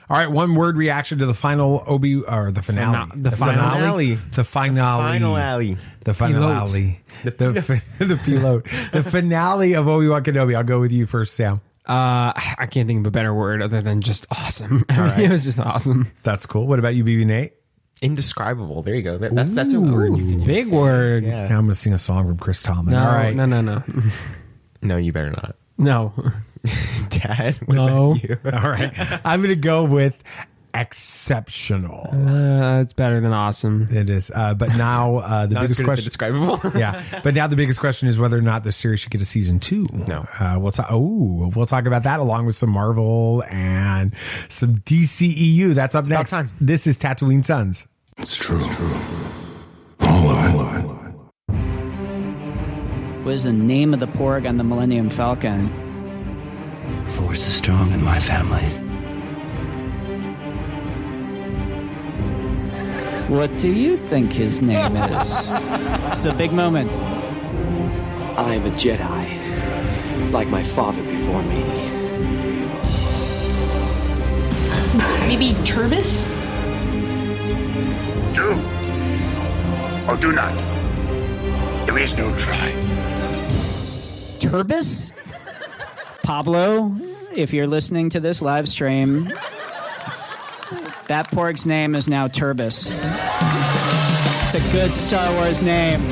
All right, one word reaction to the final the finale. The finale. The finale. The finale of Obi Wan Kenobi. I'll go with you first, Sam. I can't think of a better word other than just awesome. Right. It was just awesome. That's cool. What about you, BB Nate? Indescribable. There you go. That's a word. You can Big use. word. Yeah. Now I'm going to sing a song from Chris Tomlin. No, All right. no. No, you better not. No. Dad, what No. about you? All right. I'm going to go with exceptional. It's better than awesome. It is. But now the Not biggest as good as question. indescribable. Yeah. But now the biggest question is whether or not the series should get a season 2. No. We'll talk about that along with some Marvel and some DCEU. That's up next. time. This is Tatooine Sons. It's true. All of it. What is the name of the Porg on the Millennium Falcon? Force is strong in my family. What do you think his name is? It's a big moment. I am a Jedi, like my father before me. Maybe Turbis? Do or do not. There is no try. Turbis? Pablo, if you're listening to this live stream, that Porg's name is now Turbis. It's a good Star Wars name.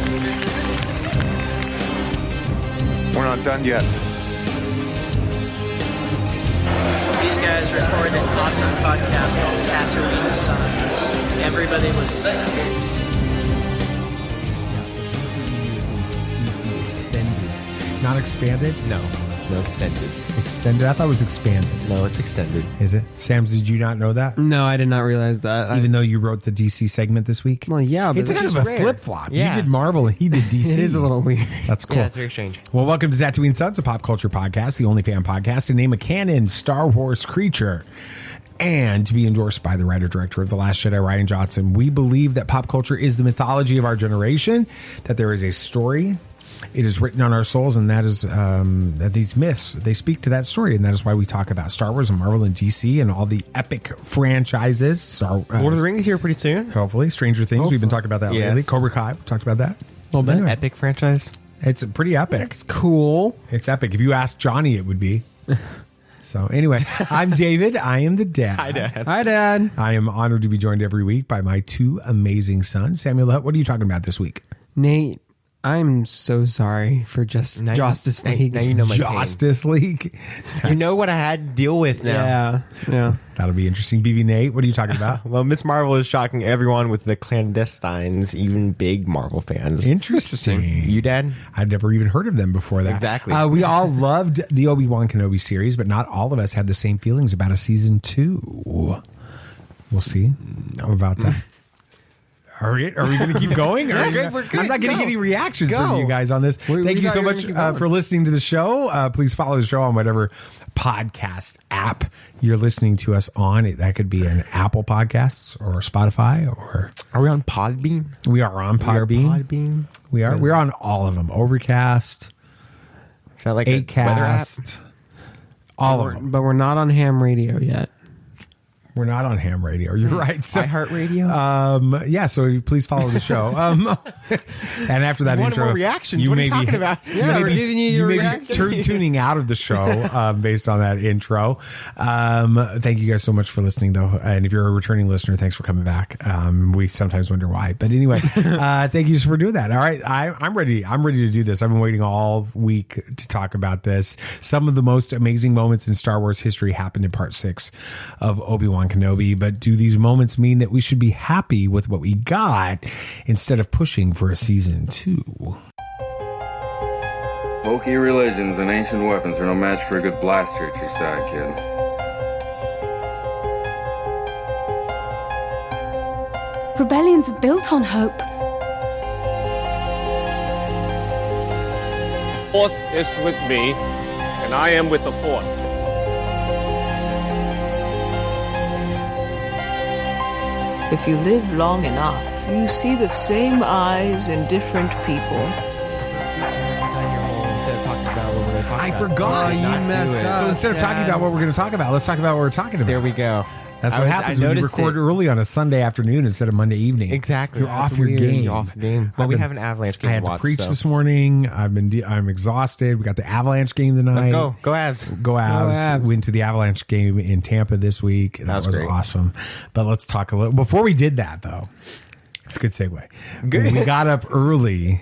We're not done yet. These guys recorded an awesome podcast called Tatooine Sons. Everybody was DC extended. Not expanded? No, extended. Extended? I thought it was expanded. No, it's extended. Is it? Sam, did you not know that? No, I did not realize that. Even though you wrote the DC segment this week? Well, yeah, but it's kind of a rare. flip-flop. Yeah. You did Marvel and he did DC. It is a little weird. That's cool. Yeah, it's very strange. Well, welcome to Tatooine Sons, a pop culture podcast, the only fan podcast to name a canon Star Wars creature. And to be endorsed by the writer-director of The Last Jedi, Rian Johnson. We believe that pop culture is the mythology of our generation, that there is a story. It is written on our souls, and that is that these myths, they speak to that story, and that is why we talk about Star Wars and Marvel and DC and all the epic franchises. Lord of the Rings here pretty soon. Hopefully. Stranger Things, we've been talking about that Yes. lately. Cobra Kai, we talked about that. Well, Is that an epic franchise? It's pretty epic. It's cool. It's epic. If you ask Johnny, it would be. So anyway, I'm David. I am the dad. Hi, Dad. Hi, Dad. I am honored to be joined every week by my two amazing sons. Samuel, what are you talking about this week? Nate, I'm so sorry for Justice League. Now you know my Justice League. pain. You know what I had to deal with now. Yeah. That'll be interesting. BB Nate, what are you talking about? Well, Miss Marvel is shocking everyone with the ClanDestines, even big Marvel fans. Interesting. You, Dad? I'd never even heard of them before that. Exactly. We all loved the Obi Wan Kenobi series, but not all of us had the same feelings about a season 2. We'll see about that. Are we going to keep going? We're good, we're good. I'm not getting Go. any reactions Go. from you guys on this. Thank you so much for listening to the show. Please follow the show on whatever podcast app you're listening to us on. That could be an Apple Podcasts or Spotify, or Are we on Podbean? we are on Podbean. Podbean. We're on all of them. Overcast, Is that like a weather app? Acast, all of them. But we're not on ham radio yet. We're not on ham radio. You're right. So, iHeartRadio? yeah, so please follow the show. And after that One intro, more reactions. What are you may be- talking about? Yeah, we're giving you your may be reaction. tuning out of the show based on that intro. Thank you guys so much for listening, though. And if you're a returning listener, thanks for coming back. We sometimes wonder why. But anyway, thank you for doing that. All right, I'm ready. I'm ready to do this. I've been waiting all week to talk about this. Some of the most amazing moments in Star Wars history happened in Part 6 of Obi Wan Kenobi, but do these moments mean that we should be happy with what we got instead of pushing for a season 2? Bulky religions and ancient weapons are no match for a good blaster at your side, kid. Rebellions are built on hope. Force is with me, and I am with the Force. If you live long enough, you see the same eyes in different people. Instead of talking about what we're going to talk I about. forgot. You messed up. So instead of talking about what we're going to talk about, let's talk about what we're talking about. There we go. That's what happens when you record early on a Sunday afternoon instead of Monday evening. Exactly. You're off your game. You're off game. Well, we have an Avalanche game I had to watch. to preach this morning. I'm exhausted. We got the Avalanche game tonight. Let's go. Go Avs. Go Avs. Went to the Avalanche game in Tampa this week. That was great. awesome. But let's talk a little. Before we did that, though, it's a good segue. Good. We got up early,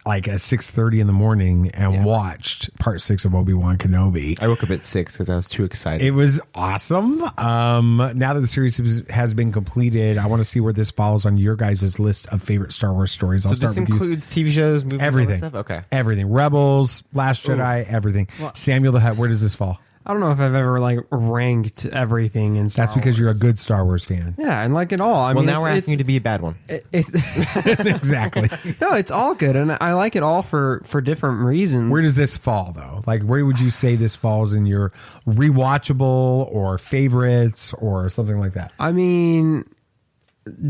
like at 6:30 in the morning, and watched part 6 of Obi Wan Kenobi. I woke up at 6 because I was too excited. It was awesome. Now that the series has been completed, I want to see where this falls on your guys' list of favorite Star Wars stories. So this includes TV shows, movies, everything. all that stuff? Okay. Everything. Rebels, Last Jedi, everything. Well, Samuel the Hutt, where does this fall? I don't know if I've ever like ranked everything in Star That's because Wars. you're a good Star Wars fan. Yeah, and like it all. I mean, now we're asking you to be a bad one. Exactly. No, it's all good, and I like it all for different reasons. Where does this fall, though? Like, where would you say this falls in your rewatchable or favorites or something like that? I mean,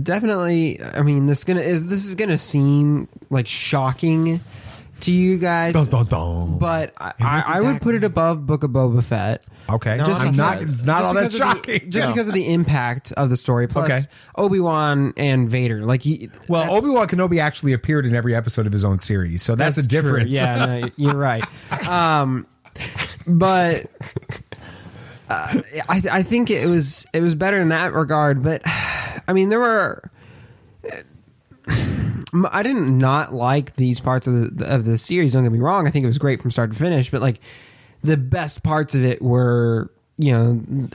definitely. I mean, this is gonna seem like shocking to you guys, Dun, dun, dun. but I would put it above Book of Boba Fett. Okay, Just I'm not. because- It's not all that shocking. Because of the impact of the story, plus Obi-Wan and Vader. Like, Obi Wan Kenobi actually appeared in every episode of his own series, so that's a difference. True. Yeah, no, you're right. But I think it was better in that regard. But I mean, there were. I didn't not like these parts of the series. Don't get me wrong. I think it was great from start to finish. But like, the best parts of it were,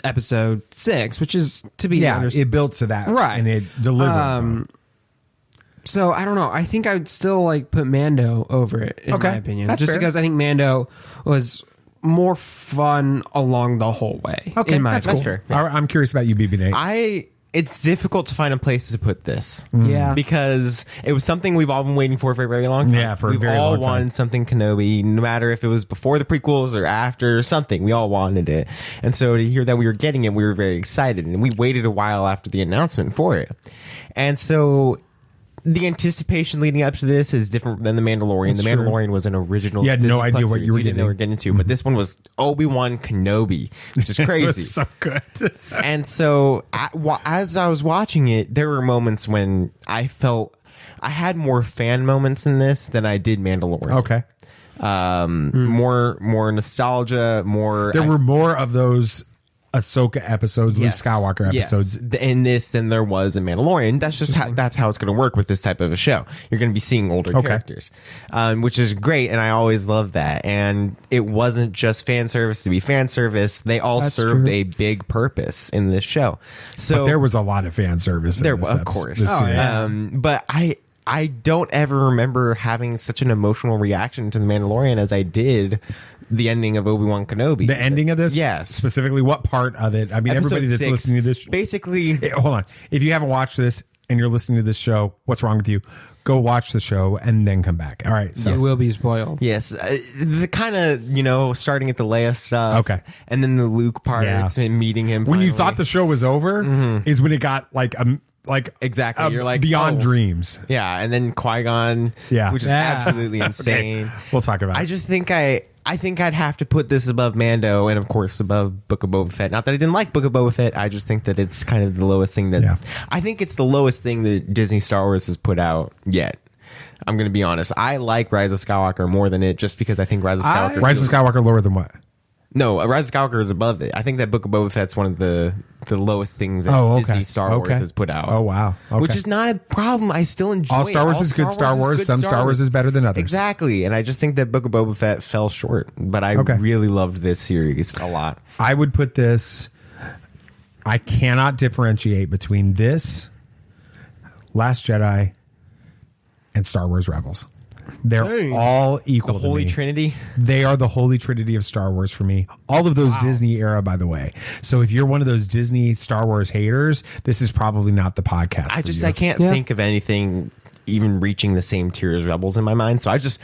episode 6, which is to be it built to that, right, and it delivered. So I don't know. I think I would still like put Mando over it in my opinion, that's just fair. because I think Mando was more fun along the whole way. Okay, in my that's opinion. fair. I'm curious about you, BB Nate. It's difficult to find a place to put this. Yeah. Because it was something we've all been waiting for a very long time. Yeah, for a very long time. We've all wanted something Kenobi, no matter if it was before the prequels or after or something. We all wanted it. And so to hear that we were getting it, we were very excited. And we waited a while after the announcement for it. And so the anticipation leading up to this is different than The Mandalorian. That's The true. Mandalorian was an original. You had no Disney idea Plus what series. you were We didn't know getting. what we were getting into. But this one was Obi Wan Kenobi, which is crazy. It was so good. And so as I was watching it, there were moments when I felt I had more fan moments in this than I did Mandalorian. Okay. More nostalgia, more. There were more of those Ahsoka episodes, Yes. Luke Skywalker episodes. Yes. In this than there was in Mandalorian. That's just that's how it's going to work with this type of a show. You're going to be seeing older characters, which is great, and I always love that. And it wasn't just fan service to be fan service; they all served a big purpose in this show. So But there was a lot of fan service. there, in this of episode, course. this series. But I don't ever remember having such an emotional reaction to The Mandalorian as I did the ending of Obi-Wan Kenobi. The ending of this? Yes. Specifically, what part of it? I mean, Episode everybody that's 6, listening to this... basically... Hold on. If you haven't watched this and you're listening to this show, what's wrong with you? Go watch the show and then come back. All right. So It will be spoiled. Yes. The kind of, starting at the Leia stuff. Okay. And then the Luke part, and meeting him when you finally. thought the show was over is when it got like exactly. You're like beyond dreams. Yeah. And then Qui-Gon, which is absolutely insane. Okay. We'll talk about it. I just think I think I'd have to put this above Mando and, of course, above Book of Boba Fett. Not that I didn't like Book of Boba Fett. I just think that it's kind of the lowest thing that... I think it's the lowest thing that Disney Star Wars has put out yet. I'm going to be honest. I like Rise of Skywalker more than it just because I think Rise of Skywalker... Rise of Skywalker lower than what? No, Rise of Skywalker is above it. I think that Book of Boba Fett's one of the lowest things that Disney Star Wars has put out. Oh, wow. Okay. Which is not a problem. I still enjoy All Star Wars is good Star Wars. Some Star Wars is better than others. Exactly. And I just think that Book of Boba Fett fell short. But I really loved this series a lot. I would put this... I cannot differentiate between this, Last Jedi, and Star Wars Rebels. They're all equal. The Holy Trinity? They are the Holy Trinity of Star Wars for me. All of those Disney era, by the way. So if you're one of those Disney Star Wars haters, this is probably not the podcast. I can't think of anything even reaching the same tier as Rebels in my mind. So I just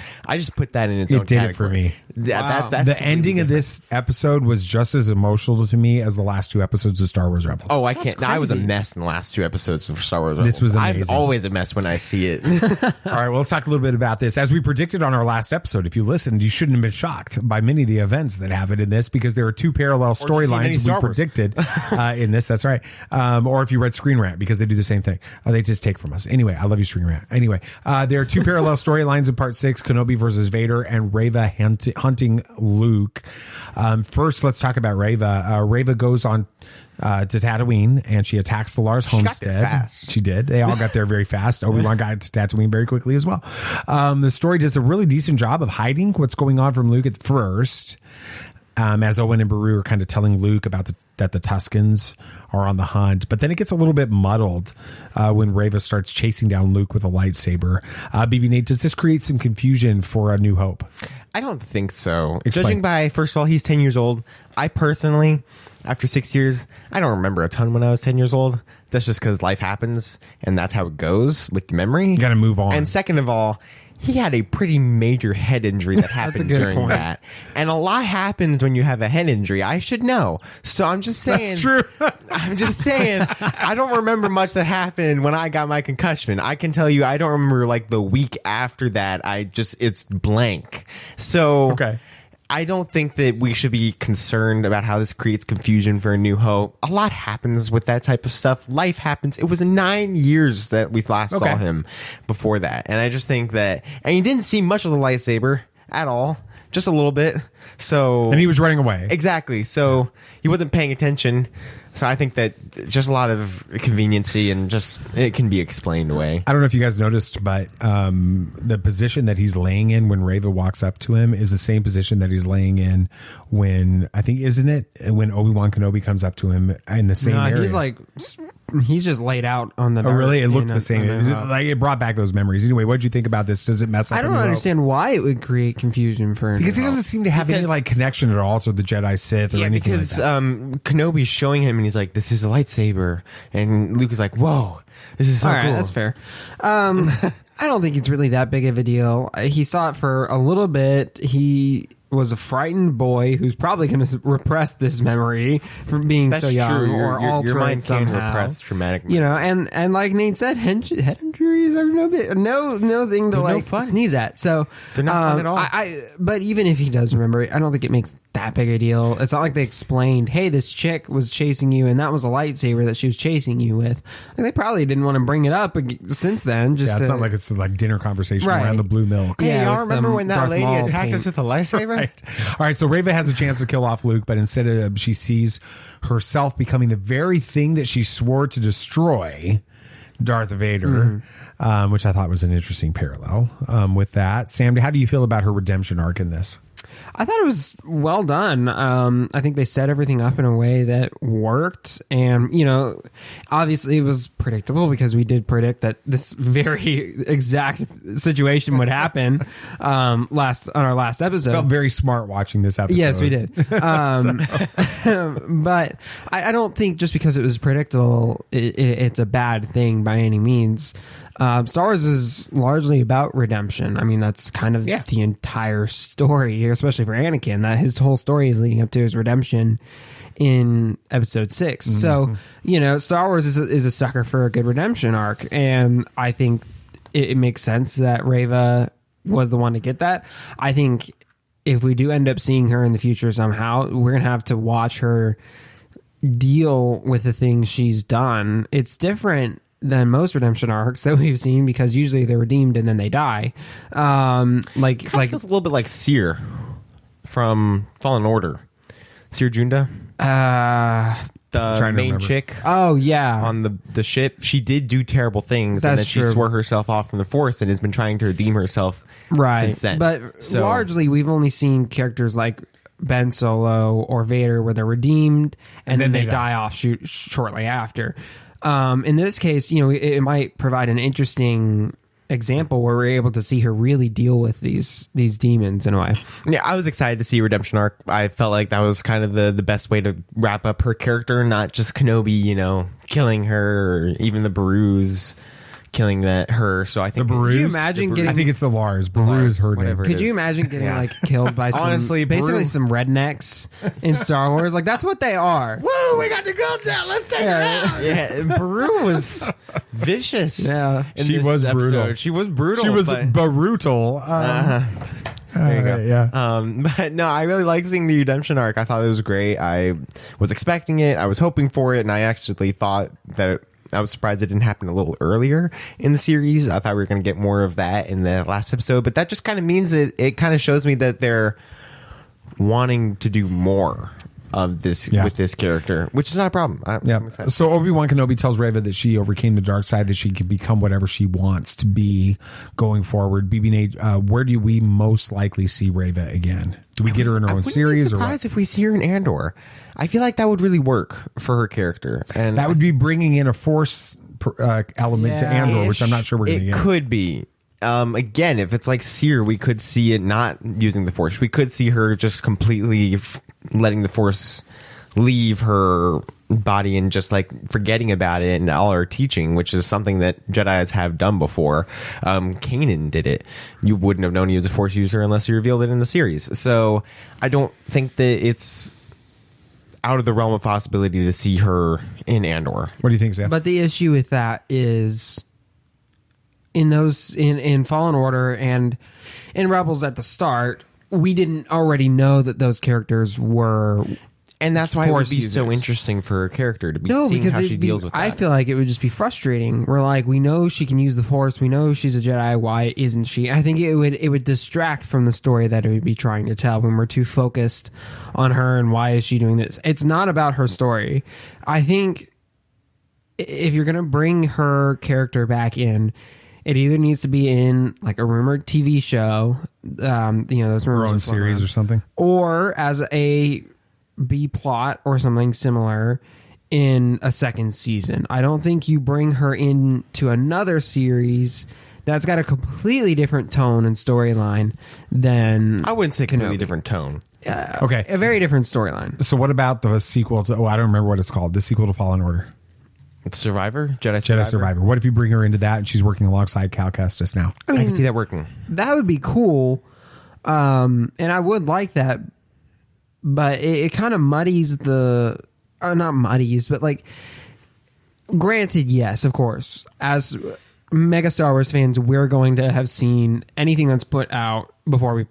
put that in its own did category. it for me. That's the ending of this episode was just as emotional to me as the last 2 episodes of Star Wars Rebels. Oh, I can't. I was a mess in the last 2 episodes of Star Wars Rebels. This was amazing. I'm always a mess when I see it. All right, well, let's talk a little bit about this. As we predicted on our last episode, if you listened, you shouldn't have been shocked by many of the events that happened in this, because there are 2 parallel storylines we predicted in this. That's right. Or if you read Screen Rant, because they do the same thing. They just take from us. Anyway, I love you, Screen Rant. Anyway, there are 2 parallel storylines in Part 6, Kenobi versus Vader and Reva hunting Luke. First, let's talk about Reva. Reva goes on to Tatooine, and she attacks the Lars homestead. Got there fast. She did. They all got there very fast. Obi Wan got to Tatooine very quickly as well. The story does a really decent job of hiding what's going on from Luke at first, as Owen and Beru are kind of telling Luke about that the Tuskens are on the hunt. But then it gets a little bit muddled when Reva starts chasing down Luke with a lightsaber. BB Nate, does this create some confusion for A New Hope? I don't think so. Explain. Judging by, first of all, he's 10 years old. I personally, after 6 years, I don't remember a ton when I was 10 years old. That's just because life happens, and that's how it goes with memory. You got to move on. And second of all, he had a pretty major head injury that happened during that. And a lot happens when you have a head injury. I should know. So I'm just saying. That's true. I'm just saying, I don't remember much that happened when I got my concussion. I can tell you, I don't remember like the week after that. It's blank. So okay. I don't think that we should be concerned about how this creates confusion for A New Hope. A lot happens with that type of stuff. Life happens. It was 9 years that we last saw him before that. And I just think that, and he didn't see much of the lightsaber at all, just a little bit. So, and he was running away. Exactly. So he wasn't paying attention. So I think that just a lot of conveniency and just it can be explained away. I don't know if you guys noticed, but the position that he's laying in when Reva walks up to him is the same position that he's laying in when, I think, isn't it, when Obi Wan Kenobi comes up to him in the same area? He's just laid out on the. Oh, really? It looked the same. It brought back those memories. Anyway, what did you think about this? Does it mess up? I don't understand why it would create confusion for. Because he doesn't seem to have any like connection at all to the Jedi Sith or anything like that. Because Kenobi's showing him and he's like, "This is a lightsaber," and Luke is like, "Whoa, this is so cool." That's fair. I don't think it's really that big of a deal. He saw it for a little bit. He was a frightened boy who's probably going to repress this memory from being so young or alter your mind it somehow. can repress traumatic memory. You know, and like Nate said, head injuries are no thing to like sneeze at. So they're not fun at all. But even if he does remember it, I don't think it makes that big a deal. It's not like they explained, hey, this chick was chasing you and that was a lightsaber that she was chasing you with. Like, they probably didn't want to bring it up since then. Just it's not like it's like dinner conversation around the blue milk. Hey, y'all remember when that lady attacked us with a lightsaber? Right. All right, so Reva has a chance to kill off Luke, but instead she sees herself becoming the very thing that she swore to destroy, Darth Vader, which I thought was an interesting parallel with that. Sam, how do you feel about her redemption arc in this? I thought it was well done. I think they set everything up in a way that worked. And, you know, obviously it was predictable because we did predict that this very exact situation would happen on our last episode. Felt very smart watching this episode. Yes, we did. But I don't think just because it was predictable, it's a bad thing by any means. Star Wars is largely about redemption. I mean, that's kind of the entire story, especially for Anakin. That his whole story is leading up to his redemption in Episode 6. Mm-hmm. So, you know, Star Wars is a sucker for a good redemption arc, and I think it makes sense that Reva was the one to get that. I think if we do end up seeing her in the future somehow, we're gonna have to watch her deal with the things she's done. It's different than most redemption arcs that we've seen because usually they're redeemed and then they die. Like feels a little bit like Seer from Fallen Order. Seer Junda, the main chick. Oh yeah, on the ship. She did do terrible things, and then she swore herself off from the Force and has been trying to redeem herself since then. But largely, we've only seen characters like Ben Solo or Vader where they're redeemed and then they die off shortly after. In this case, you know, it might provide an interesting example where we're able to see her really deal with these demons in a way. Yeah, I was excited to see redemption arc. I felt like that was kind of the best way to wrap up her character, not just Kenobi, you know, killing her or even the Berus killing her. So I think the Barus. Could you imagine getting? I think it's the Lars. Baru is her name. Could you imagine getting like killed by some, Honestly, basically Baru- some rednecks in Star Wars? Like that's what they are. Woo! We got the guns out. Let's take it out. Yeah, Baru was vicious. Yeah, She was brutal. She was brutal. She was but- brutal. There you go. Yeah. But no, I really liked seeing the redemption arc. I thought it was great. I was expecting it. I was hoping for it, and I actually thought that I was surprised it didn't happen a little earlier in the series. I thought we were going to get more of that in the last episode, but that just kind of means that it kind of shows me that they're wanting to do more of this with this character, which is not a problem. I'm excited. So Obi Wan Kenobi tells Reva that she overcame the dark side, that she can become whatever she wants to be going forward. BB-8, where do we most likely see Reva again? Do we get her in her own series, or what? If we see her in Andor, I feel like that would really work for her character, and that would be bringing in a Force element to Andor, which I'm not sure we're going to get. It could be. Again, if it's like Seer, we could see it not using the Force. We could see her just completely letting the Force leave her body and just like forgetting about it and all her teaching, which is something that Jedis have done before. Kanan did it. You wouldn't have known he was a Force user unless you revealed it in the series. So I don't think that it's out of the realm of possibility to see her in Andor. What do you think, Sam? But the issue with that is in Fallen Order and in Rebels at the start, we didn't already know that those characters were, and that's why it would be users. so interesting for her character to be seeing how she deals with that. I feel like it would just be frustrating. We're like, we know she can use the Force, we know she's a Jedi. Why isn't she? I think it would distract from the story that it would be trying to tell when we're too focused on her and why is she doing this. It's not about her story. I think if you're gonna bring her character back in, it either needs to be in like a rumored TV show, those her rumors own series or something, or as a B plot or something similar in a second season. I don't think you bring her into another series that's got a completely different tone and storyline than I wouldn't say completely different tone. Okay, a very different storyline. So what about the sequel to? I don't remember what it's called. The sequel to Fallen Order. It's Survivor? Jedi Survivor. What if you bring her into that and she's working alongside Cal Kestis now? I mean, I can see that working. That would be cool. And I would like that. But it kind of muddies not muddies, but like, granted, yes, of course. As mega Star Wars fans, we're going to have seen anything that's put out before we,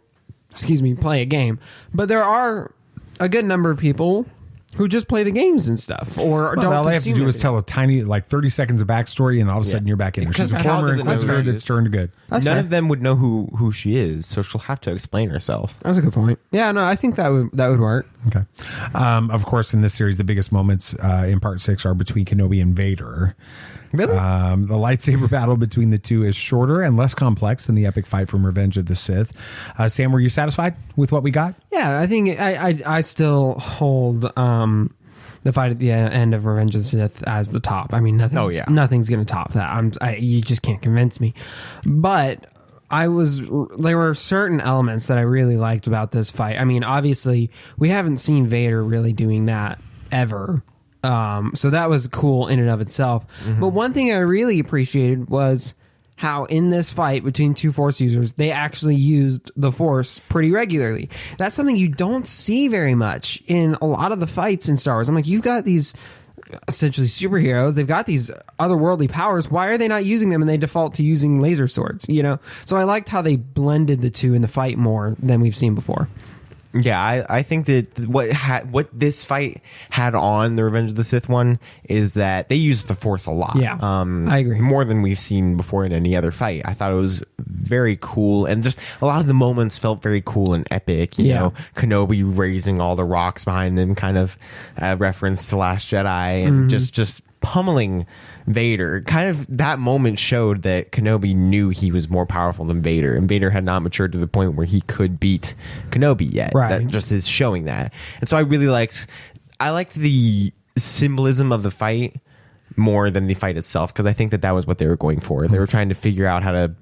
play a game. But there are a good number of people who just play the games and stuff, or don't. All they have to do is tell a tiny, 30 seconds of backstory, and all of a sudden you're back in there. She's a former Inquisitor that's turned good. None of them would know who she is, so she'll have to explain herself. That's a good point. Yeah, no, I think that would work. Okay. Of course, in this series, the biggest moments in Part 6 are between Kenobi and Vader. Really? The lightsaber battle between the two is shorter and less complex than the epic fight from Revenge of the Sith. Sam, were you satisfied with what we got? Yeah, I think I still hold the fight at the end of Revenge of the Sith as the top. I mean, nothing's going to top that. You just can't convince me. But there were certain elements that I really liked about this fight. I mean, obviously, we haven't seen Vader really doing that ever. So that was cool in and of itself. Mm-hmm. But one thing I really appreciated was how in this fight between two Force users, they actually used the Force pretty regularly. That's something you don't see very much in a lot of the fights in Star Wars. I'm like, you've got these essentially superheroes. They've got these otherworldly powers. Why are they not using them and they default to using laser swords? So I liked how they blended the two in the fight more than we've seen before. Yeah, I think that what this fight had on the Revenge of the Sith one is that they used the Force a lot. Yeah, I agree. More than we've seen before in any other fight. I thought it was very cool, and just a lot of the moments felt very cool and epic. You know, Kenobi raising all the rocks behind him, kind of reference to Last Jedi, and just pummeling Vader. Kind of that moment showed that Kenobi knew he was more powerful than Vader, and Vader had not matured to the point where he could beat Kenobi yet. Right. That just is showing that. And so I liked the symbolism of the fight more than the fight itself, because I think that was what they were going for. They were trying to figure out how to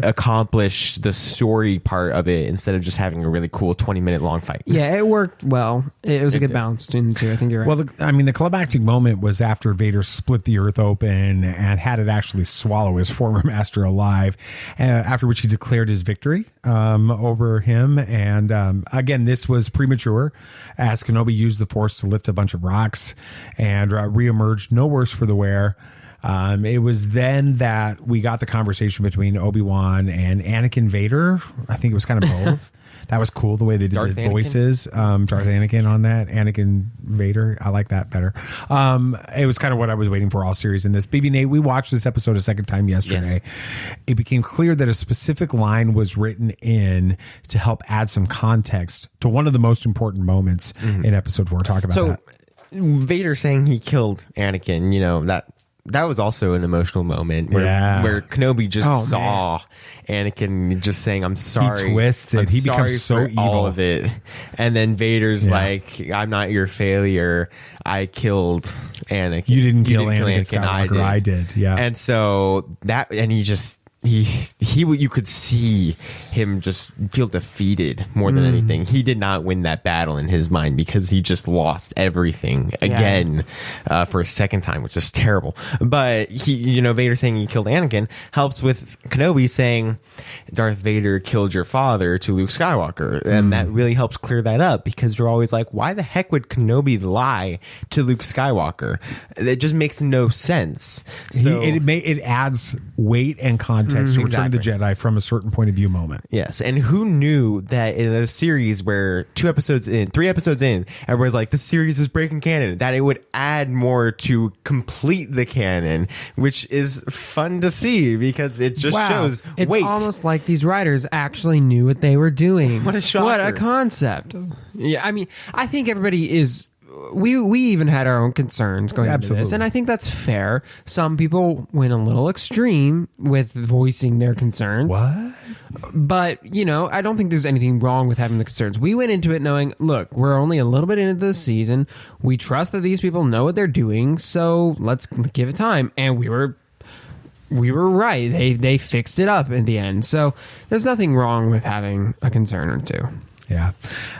accomplish the story part of it instead of just having a really cool 20-minute long fight. Yeah, it worked well. It was a good balance between the two. I think you're right. Well, the climactic moment was after Vader split the earth open and had it actually swallow his former master alive, after which he declared his victory over him. And again, this was premature, as Kenobi used the Force to lift a bunch of rocks and reemerged no worse for the wear. It was then that we got the conversation between Obi-Wan and Anakin Vader. I think it was kind of both. That was cool, the way they did Darth the voices. Darth Anakin on that. Anakin Vader. I like that better. It was kind of what I was waiting for all series in this. BB Nate, we watched this episode a second time yesterday. Yes. It became clear that a specific line was written in to help add some context to one of the most important moments in episode 4. Talk about that. Vader saying he killed Anakin, that was also an emotional moment where Kenobi just saw Anakin just saying, "I'm sorry." He twists it. He becomes so evil. All of it. And then Vader's like, "I'm not your failure. I killed Anakin. You didn't kill Anakin Skywalker. I did." Yeah. And so you could see him just feel defeated more than anything. He did not win that battle in his mind because he just lost everything again for a second time, which is terrible. But Vader saying he killed Anakin helps with Kenobi saying Darth Vader killed your father to Luke Skywalker. And that really helps clear that up, because you're always like, why the heck would Kenobi lie to Luke Skywalker? It just makes no sense. So it adds weight and context to Return of the Jedi from a certain point of view moment. Yes, and who knew that in a series where 3 episodes in, everybody's like, this series is breaking canon, that it would add more to complete the canon, which is fun to see because it just shows it's weight. Almost like these writers actually knew what they were doing. What a shocker. What a concept. Yeah, I mean, I think everybody is... We even had our own concerns going into this, and I think that's fair. Some people went a little extreme with voicing their concerns. What? But, I don't think there's anything wrong with having the concerns. We went into it knowing, look, we're only a little bit into this season. We trust that these people know what they're doing, so let's give it time. And we were right. They fixed it up in the end. So there's nothing wrong with having a concern or two. Yeah.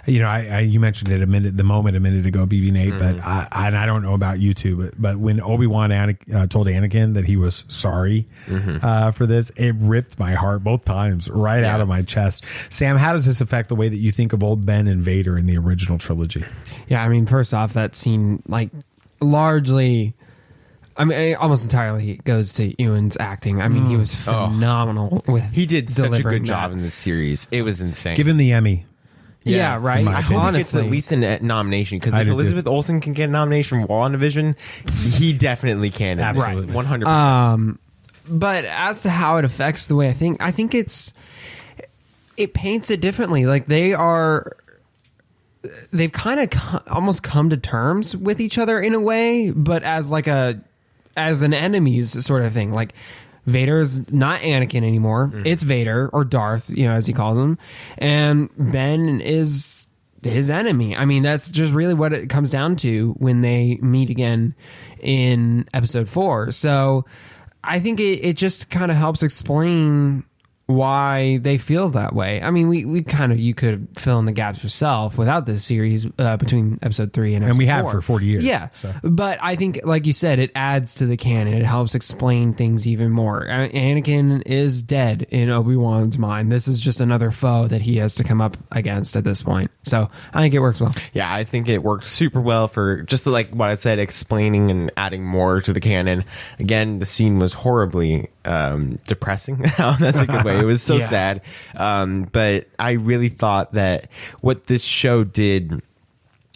You mentioned it a minute ago, BB Nate, but I don't know about you two, but when Obi-Wan told Anakin that he was sorry for this, it ripped my heart both times out of my chest. Sam, how does this affect the way that you think of old Ben and Vader in the original trilogy? Yeah, I mean, first off, that scene, largely... almost entirely goes to Ewan's acting. I mean, he was phenomenal with He did such a good job that. in this series. It was insane. Give him the Emmy. Yeah, right. I hope he gets at least a nomination, because if Elizabeth Olsen can get a nomination from WandaVision, he definitely can. Absolutely. 100%. But as to how it affects the way I think it paints it differently. Like they've kind of almost come to terms with each other in a way, but as an enemies sort of thing. Like Vader's not Anakin anymore. It's Vader, or Darth, as he calls him. And Ben is his enemy. I mean, that's just really what it comes down to when they meet again in episode 4. So I think it just kind of helps explain why they feel that way. I mean, you could fill in the gaps yourself without this series between episode 3 and episode 4. And we have for 40 years. Yeah. So. But I think, like you said, it adds to the canon. It helps explain things even more. Anakin is dead in Obi-Wan's mind. This is just another foe that he has to come up against at this point. So I think it works well. Yeah, I think it worked super well for, just like what I said, explaining and adding more to the canon. Again, the scene was horribly depressing. That's a good way. It was so sad. But I really thought that what this show did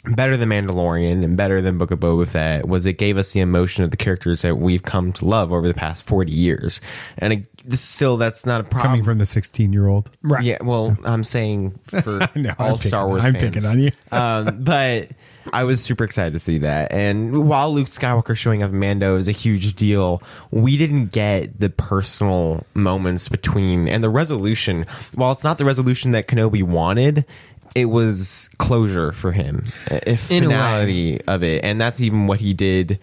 better than Mandalorian and better than Book of Boba Fett was it gave us the emotion of the characters that we've come to love over the past 40 years. And that's not a problem. Coming from the 16-year-old. Right. Yeah, well, I'm saying for all Star Wars fans. I'm picking on you. But I was super excited to see that. And while Luke Skywalker showing up in Mando is a huge deal, we didn't get the personal moments between, and the resolution. While it's not the resolution that Kenobi wanted, it was closure for him, a finality of it. And that's even what he did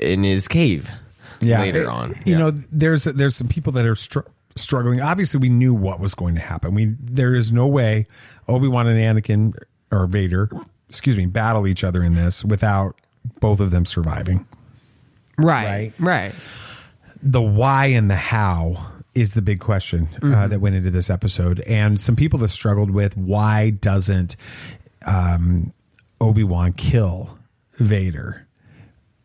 in his cave later on. You know, there's some people that are struggling. Obviously, we knew what was going to happen. There is no way Obi-Wan and Anakin or Vader, battle each other in this without both of them surviving. Right. The why and the how is the big question that went into this episode. And some people have struggled with, why doesn't Obi-Wan kill Vader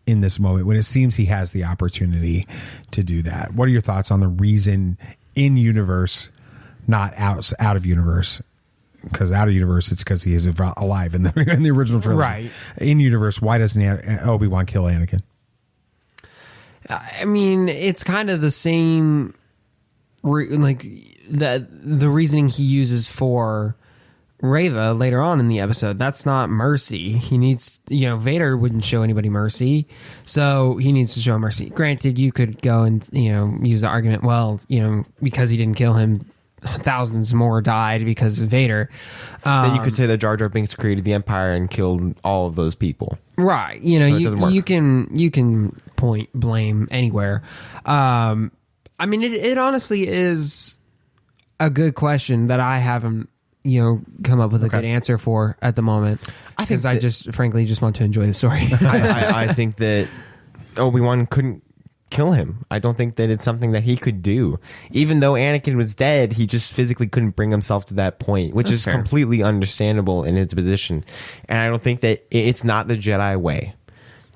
in this moment when it seems he has the opportunity to do that? What are your thoughts on the reason in universe, not out of universe? Because out of universe, it's because he is alive in the original trilogy. Right. In universe, why doesn't Obi-Wan kill Anakin? I mean, it's kind of the same, the reasoning he uses for Reva later on in the episode. That's not mercy. He needs, Vader wouldn't show anybody mercy, so he needs to show mercy. Granted, you could go and, use the argument, well, because he didn't kill him, thousands more died because of Vader. Then you could say that Jar Jar Binks created the Empire and killed all of those people. Right. So you can point blame anywhere. I mean, it honestly is a good question that I haven't, come up with a good answer for at the moment. Because I just frankly just want to enjoy the story. I think that Obi-Wan couldn't kill him. I don't think that it's something that he could do. Even though Anakin was dead, he just physically couldn't bring himself to that point, which is completely understandable in his position. And I don't think that it's not the Jedi way.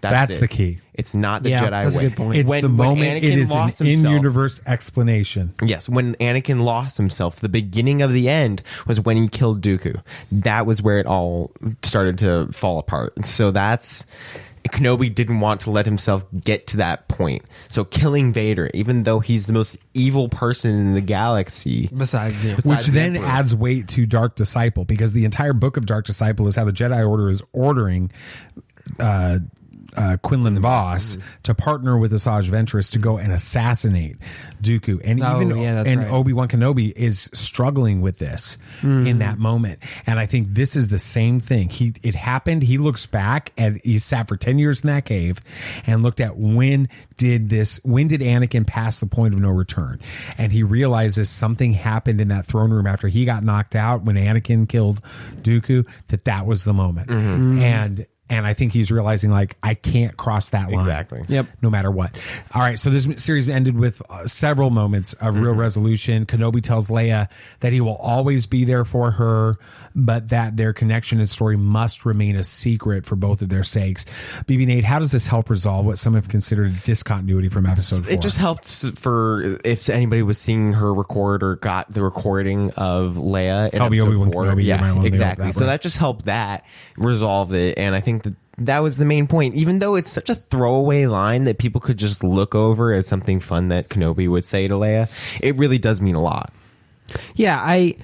That's the key. It's not the Jedi that's way. A good point. It's the moment. It is an in-universe explanation. Yes, when Anakin lost himself, the beginning of the end was when he killed Dooku. That was where it all started to fall apart. So Kenobi didn't want to let himself get to that point. So killing Vader, even though he's the most evil person in the galaxy, besides which then adds weight to Dark Disciple, because the entire book of Dark Disciple is how the Jedi Order is ordering Quinlan Vos to partner with Asajj Ventress to go and assassinate Dooku, and Obi-Wan Kenobi is struggling with this in that moment. And I think this is the same thing. It happened. He looks back and he sat for 10 years in that cave and looked at when did Anakin pass the point of no return, and he realizes something happened in that throne room after he got knocked out when Anakin killed Dooku, that was the moment. And I think he's realizing, I can't cross that line. Exactly. Yep. No matter what. All right. So this series ended with several moments of real resolution. Kenobi tells Leia that he will always be there for her, but that their connection and story must remain a secret for both of their sakes. BB Nate, how does this help resolve what some have considered discontinuity from episode 4? It just helps for if anybody was seeing her record or got the recording of Leia in episode 4. Kenobi, exactly. So that just helped that resolve it. And I think that was the main point, even though it's such a throwaway line that people could just look over as something fun that Kenobi would say to Leia. It really does mean a lot. Yeah, I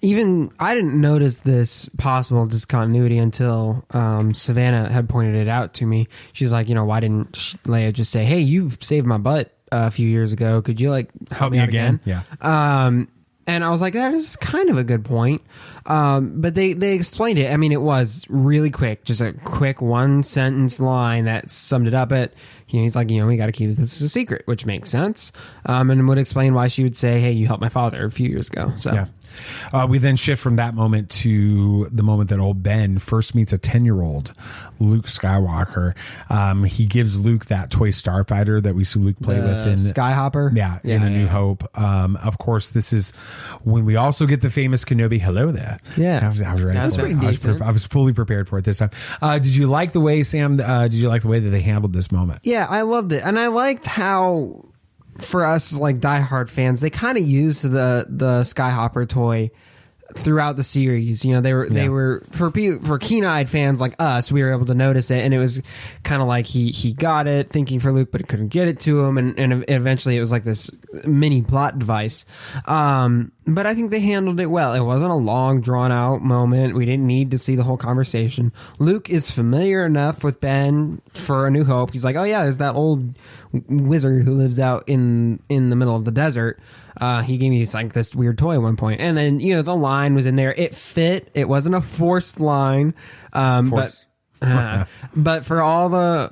didn't notice this possible discontinuity until Savannah had pointed it out to me. She's like, why didn't Leia just say, "Hey, you saved my butt a few years ago. Could you help me out again?" Yeah. And I was like, that is kind of a good point. But they explained it. I mean, it was really quick, just a quick one sentence line that summed it up. He's like, we got to keep this a secret, which makes sense. And would explain why she would say, "Hey, you helped my father a few years ago." So yeah. We then shift from that moment to the moment that old Ben first meets a 10-year-old Luke Skywalker. He gives Luke that toy starfighter that we see Luke play with in Skyhopper. In A New Hope. Of course, this is when we also get the famous Kenobi "Hello there." Yeah, I was ready. That's for pretty it. I was fully prepared for it this time. Did you like the way, Sam? Did you like the way that they handled this moment? Yeah, I loved it, and I liked how, for us diehard fans, they kind of used the Skyhopper toy throughout the series. They were for keen-eyed fans like us, we were able to notice it, and it was kind of like he got it thinking for Luke, but couldn't get it to him, and eventually it was like this mini plot device. But I think they handled it well. It wasn't a long, drawn-out moment. We didn't need to see the whole conversation. Luke is familiar enough with Ben for A New Hope. He's like, "Oh yeah, there's that old wizard who lives out in the middle of the desert. He gave me this weird toy at one point." And then, the line was in there. It fit. It wasn't a forced line. But for all the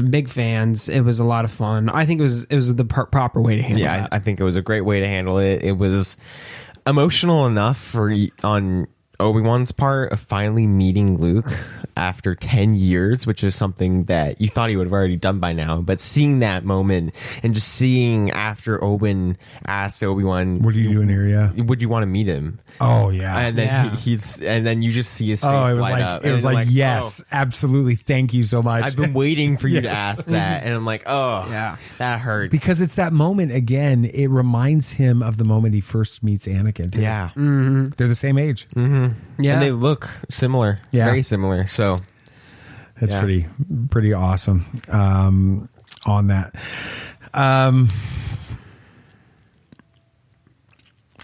big fans. It was a lot of fun. I think it was the proper way to handle it. I think it was a great way to handle it. It was emotional enough on Obi-Wan's part of finally meeting Luke after 10 years, which is something that you thought he would have already done by now. But seeing that moment and just seeing after Owen asked Obi-Wan, "What are you doing here? Yeah, would you want to meet him?" Oh yeah, and then and then you just see his face it was light like up. it was like yes, absolutely, thank you so much. I've been waiting for you to Yes. ask that, and I'm like, that hurts because it's that moment again. It reminds him of the moment he first meets Anakin. Too. Yeah, they're the same age. Yeah, and they look similar. Yeah. Very similar. So that's pretty awesome on that. I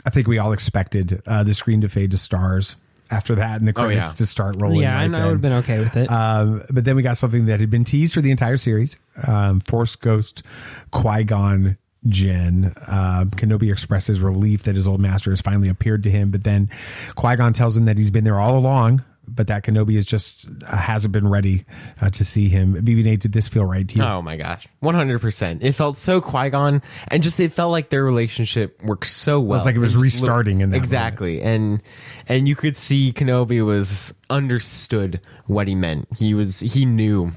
think we all expected the screen to fade to stars after that and the credits to start rolling. Yeah, and I would have been okay with it. But then we got something that had been teased for the entire series. Force Ghost Qui-Gon Jinn. Kenobi expressed his relief that his old master has finally appeared to him, but then Qui-Gon tells him that he's been there all along, but that Kenobi is just hasn't been ready to see him. BB Nate, did this feel right to you? Oh my gosh, 100%. It felt so Qui-Gon, and just it felt like their relationship worked so well. It was like it was restarting in that exactly, and you could see Kenobi was understood what he meant. He knew.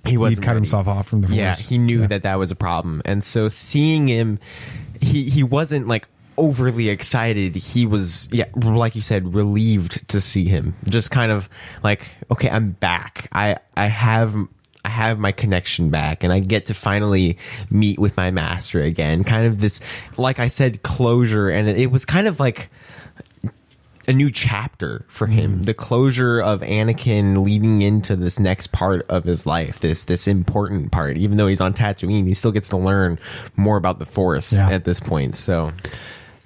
He cut himself off from the Force. Yeah, he knew that was a problem. And so seeing him, he wasn't like overly excited. He was, like you said, relieved to see him. Just kind of like, okay, I'm back. I have my connection back, and I get to finally meet with my master again. Kind of this, like I said, closure. And it was kind of like a new chapter for him, the closure of Anakin leading into this next part of his life, this important part. Even though he's on Tatooine, he still gets to learn more about the Force at this point. So,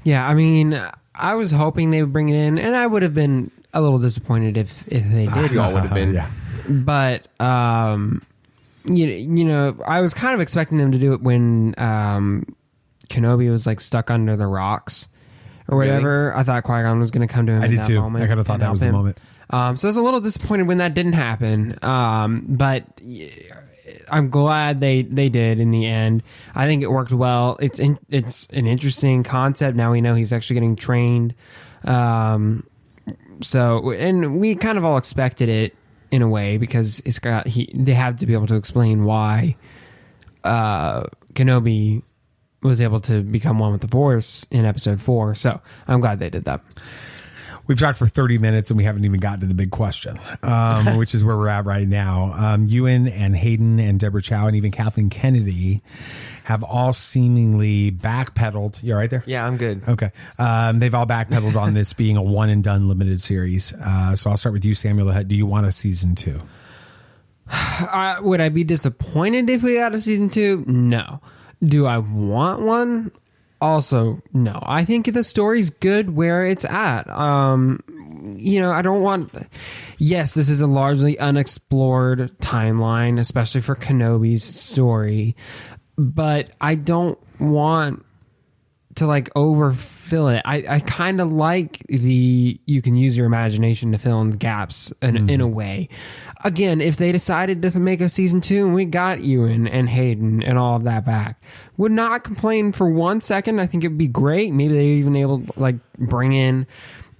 yeah, I mean, I was hoping they would bring it in, and I would have been a little disappointed if they did. We all would have been, But you know, I was kind of expecting them to do it when Kenobi was like stuck under the rocks or whatever. Really? I thought Qui-Gon was going to come to him. I did too. I kind of thought that was the moment. So I was a little disappointed when that didn't happen. But I'm glad they did in the end. I think it worked well. It's an interesting concept. Now we know he's actually getting trained. So, and we kind of all expected it in a way because they have to be able to explain why Kenobi was able to become one with the Force in episode 4. So I'm glad they did that. We've talked for 30 minutes and we haven't even gotten to the big question, which is where we're at right now. Ewan and Hayden and Deborah Chow and even Kathleen Kennedy have all seemingly backpedaled. You all right there? Yeah, I'm good. Okay. They've all backpedaled on this being a one and done limited series. So I'll start with you, Samuel. Do you want a season 2? Would I be disappointed if we got a season 2? No. Do I want one? Also, no. I think the story's good where it's at. I don't want... Yes, this is a largely unexplored timeline, especially for Kenobi's story. But I don't want to overfill it. I kind of like you can use your imagination to fill in the gaps in a way. Again, if they decided to make a season 2 and we got Ewan and Hayden and all of that back, would not complain for 1 second. I think it would be great. Maybe they're even able to bring in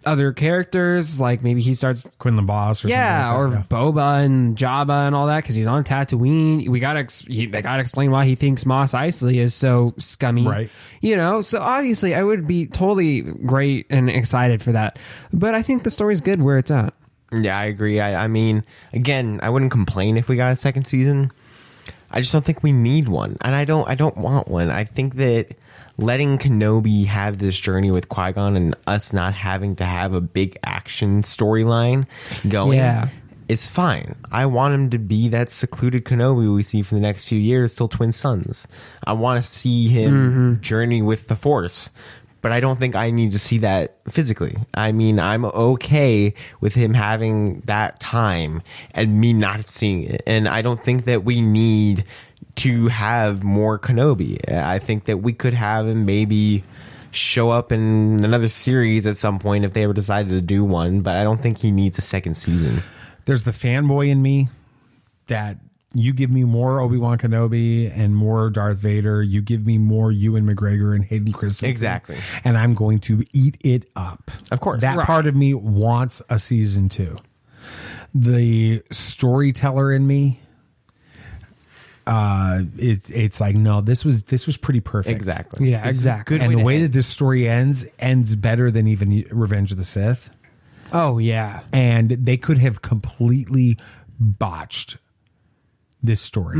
other characters, like maybe he starts Quinlan Boss or Boba and Jabba and all that because he's on Tatooine. They gotta explain why he thinks Mos Eisley is so scummy, right? So obviously I would be totally great and excited for that, but I think the story's good where it's at. Yeah, I agree. I mean, again, I wouldn't complain if we got a second season. I just don't think we need one, and I don't want one. I think that letting Kenobi have this journey with Qui-Gon and us not having to have a big action storyline going is fine. I want him to be that secluded Kenobi we see for the next few years till Twin Suns. I want to see him journey with the Force. But I don't think I need to see that physically. I mean, I'm okay with him having that time and me not seeing it. And I don't think that we need to have more Kenobi. I think that we could have him maybe show up in another series at some point if they ever decided to do one. But I don't think he needs a second season. There's the fanboy in me that You give me more Obi Wan Kenobi and more Darth Vader. You give me more Ewan McGregor and Hayden Christensen. Exactly. And I'm going to eat it up. Of course. That part of me wants a season 2. The storyteller in me, it's like, no, this was pretty perfect. Exactly. Yeah, exactly. And the way that this story ends better than even Revenge of the Sith. Oh, yeah. And they could have completely botched this story.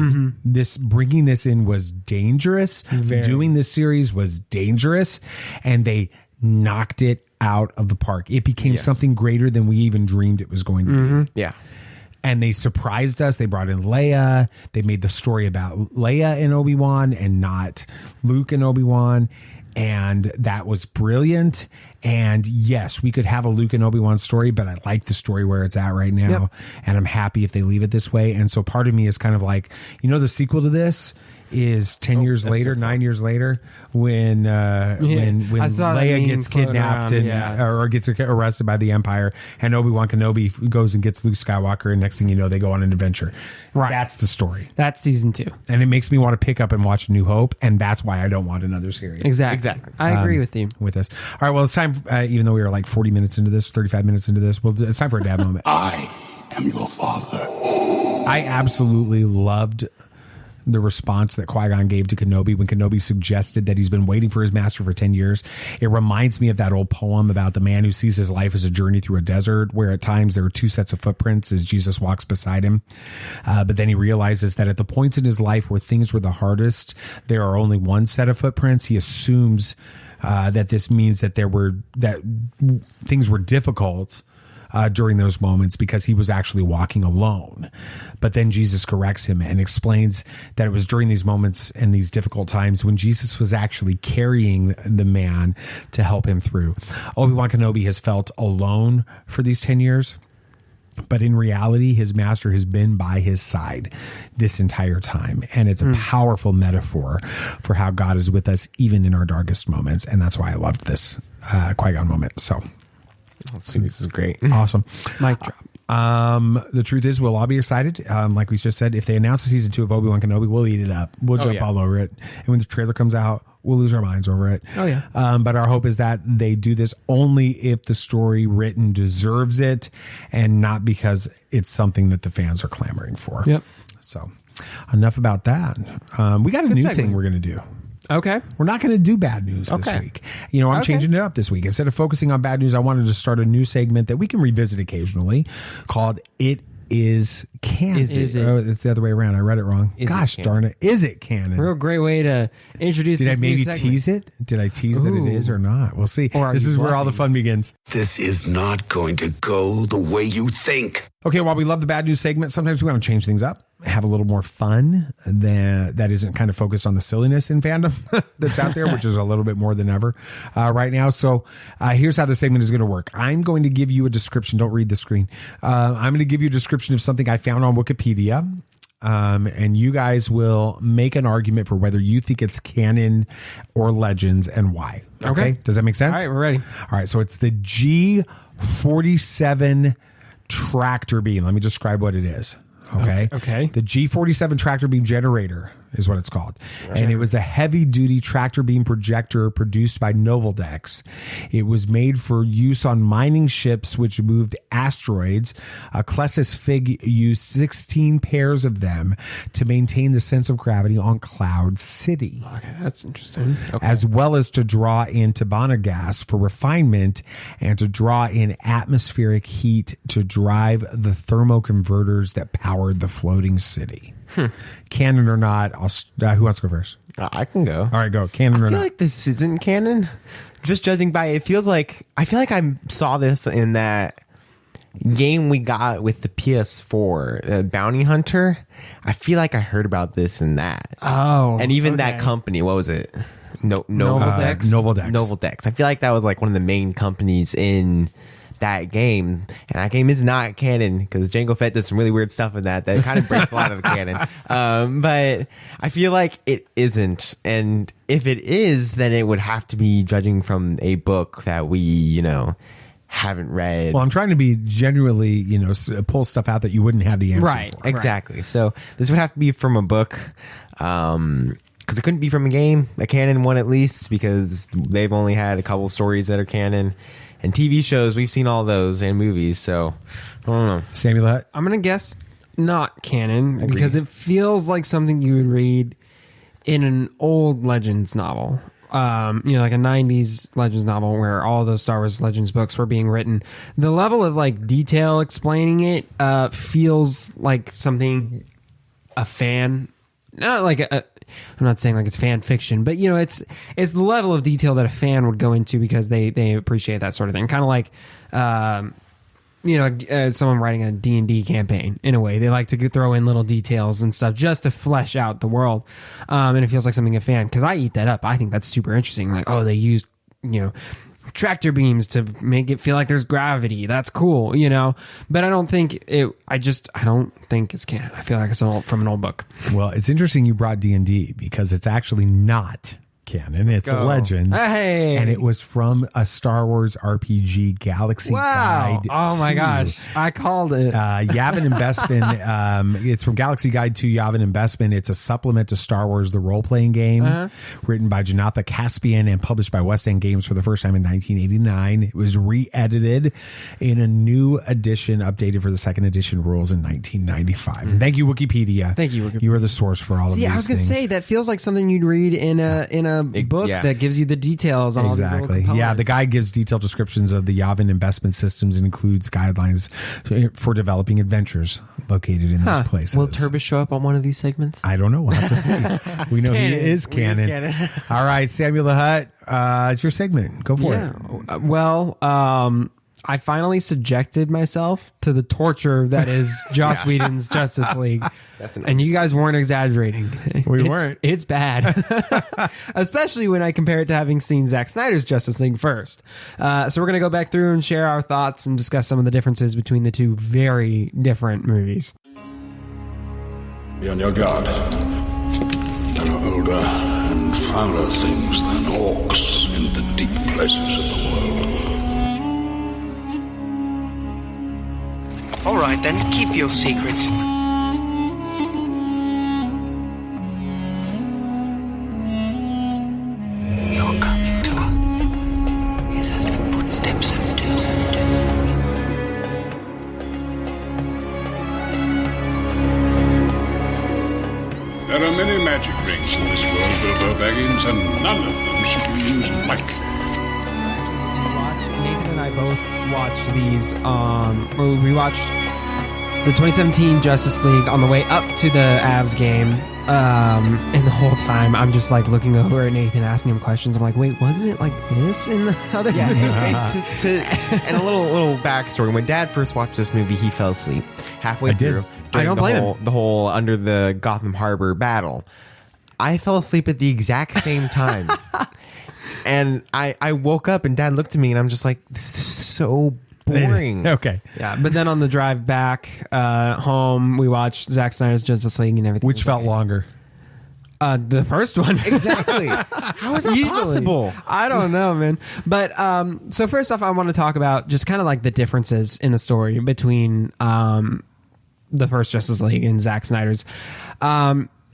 Bringing this in was dangerous. Doing this series was dangerous, and they knocked it out of the park. It became something greater than we even dreamed it was going to be. Yeah. And they surprised us. They brought in Leia. They made the story about Leia and Obi-Wan and not Luke and Obi-Wan. And that was brilliant. And yes, we could have a Luke and Obi-Wan story, but I like the story where it's at right now. Yep. And I'm happy if they leave it this way. And so part of me is kind of like, the sequel to this is 10 years later, 9 years later, when Leia gets kidnapped or gets arrested by the Empire, and Obi-Wan Kenobi goes and gets Luke Skywalker, and next thing you know, they go on an adventure. Right. That's the story. That's season 2. And it makes me want to pick up and watch New Hope, and that's why I don't want another series. Exactly. I agree with you. With this. All right, well, it's time, even though we were like 40 minutes into this, 35 minutes into this, it's time for a dad moment. I am your father. I absolutely loved the response that Qui-Gon gave to Kenobi when Kenobi suggested that he's been waiting for his master for 10 years. It reminds me of that old poem about the man who sees his life as a journey through a desert, where at times there are 2 sets of footprints as Jesus walks beside him. But then he realizes that at the points in his life where things were the hardest, there are only 1 set of footprints. He assumes that this means that things were difficult during those moments because he was actually walking alone. But then Jesus corrects him and explains that it was during these moments and these difficult times when Jesus was actually carrying the man to help him through. Obi-Wan Kenobi has felt alone for these 10 years. But in reality, his master has been by his side this entire time. And it's a powerful metaphor for how God is with us even in our darkest moments. And that's why I loved this Qui-Gon moment. So this is great. Awesome. Mic drop. The truth is, we'll all be excited. Like we just said, if they announce a season 2 of Obi-Wan Kenobi, we'll eat it up. We'll jump all over it. And when the trailer comes out, we'll lose our minds over it. Oh, yeah. But our hope is that they do this only if the story written deserves it and not because it's something that the fans are clamoring for. Yep. So enough about that. We got a new thing we're going to do. Okay. We're not going to do bad news this week. I'm changing it up this week. Instead of focusing on bad news, I wanted to start a new segment that we can revisit occasionally called It Is Canon. Is it? Oh, it's the other way around. I read it wrong. Gosh darn it. Is it canon? Real great way to introduce Did this I maybe new segment. tease it? Did I tease that it is or not? We'll see. This is where all the fun begins. This is not going to go the way you think. Okay, while we love the bad news segment, sometimes we want to change things up, have a little more fun that isn't kind of focused on the silliness in fandom that's out there, which is a little bit more than ever right now. So here's how the segment is going to work. I'm going to give you a description. Don't read the screen. I'm going to give you a description of something I found on Wikipedia. And you guys will make an argument for whether you think it's canon or legends and why. Okay. Does that make sense? All right, we're ready. All right. So it's the G47 tractor beam. Let me describe what it is. Okay. The G47 tractor beam generator is what it's called. And it was a heavy duty tractor beam projector produced by Novaldex. It was made for use on mining ships which moved asteroids. Klestis Fig used 16 pairs of them to maintain the sense of gravity on Cloud City. Okay, that's interesting. As well as to draw in Tabana gas for refinement and to draw in atmospheric heat to drive the thermoconverters that powered the floating city. Canon or not? Who wants to go first? I can go. All right, go. Canon or not? I feel like this isn't canon. Just judging by it, feels like I saw this in that game we got with the PS4, Bounty Hunter. I feel like I heard about this in that. Oh, and even that company. What was it? Novaldex. Novaldex. I feel like that was like one of the main companies in that game, and that game is not canon because Jango Fett does some really weird stuff in that kind of breaks a lot of the canon. But I feel like it isn't, and if it is, then it would have to be judging from a book that we, haven't read. Well, I'm trying to be genuinely, pull stuff out that you wouldn't have the answer for. Exactly. Right. So this would have to be from a book, because it couldn't be from a game, a canon one at least, because they've only had a couple stories that are canon. And TV shows, we've seen all those, and movies, so I don't know. Samuel Hutt? I'm going to guess not canon, because it feels like something you would read in an old Legends novel. Like a 90s Legends novel where all those Star Wars Legends books were being written. The level of like detail explaining it feels like something a fan, not like I'm not saying like it's fan fiction, but it's the level of detail that a fan would go into because they appreciate that sort of thing. Kind of like someone writing a D&D campaign. In a way, they like to throw in little details and stuff just to flesh out the world, and it feels like something a fan, because I eat that up. I think that's super interesting. Like, oh, they used tractor beams to make it feel like there's gravity. That's cool, but I don't think I don't think it's canon. I feel like it's from an old book. Well, it's interesting you brought D&D, because it's actually not canon. It's a Legends. Hey. And it was from a Star Wars RPG Galaxy Guide. Oh my gosh. I called it. Yavin and Bespin. It's from Galaxy Guide to Yavin and Bespin. It's a supplement to Star Wars, the role-playing game, written by Jonathan Caspian and published by West End Games for the first time in 1989. It was re-edited in a new edition, updated for the second edition rules in 1995. Thank you, Wikipedia. Thank you, Wikipedia. You are the source for all of these things. I was going to say, that feels like something you'd read in a book that gives you the details on all these little components. Yeah, the guide gives detailed descriptions of the Yavin investment systems and includes guidelines for developing adventures located in those places. Will Turbis show up on one of these segments? I don't know. We'll have to see. We know he is canon. All right, Samuel the Hutt, it's your segment. Go for it. Well, I finally subjected myself to the torture that is Joss Whedon's Justice League. And you guys weren't exaggerating. We weren't. It's bad. Especially when I compare it to having seen Zach Snyder's Justice League first. So we're going to go back through and share our thoughts and discuss some of the differences between the two very different movies. Be on your guard. There are older and fouler things than orcs in the deep places of the world. All right, then, keep your secrets. Your coming to us is as the footsteps of doom. There are many magic rings in this world, Bilbo Baggins, and none of them should be used lightly. Nathan and I both watched these. We watched the 2017 Justice League on the way up to the Avs game. And the whole time I'm just like looking over at Nathan, asking him questions. I'm like, wait, wasn't it like this in the other movie? And a little backstory. When Dad first watched this movie, he fell asleep halfway through. I don't blame him. The whole under the Gotham Harbor battle. I fell asleep at the exact same time. And I woke up and Dad looked at me and I'm just like, this is so boring. Okay. Yeah. But then on the drive back home, we watched Zack Snyder's Justice League and everything. Which felt longer? The first one. Exactly. How is that possible? I don't know, man. But so first off, I want to talk about just kind of like the differences in the story between the first Justice League and Zack Snyder's.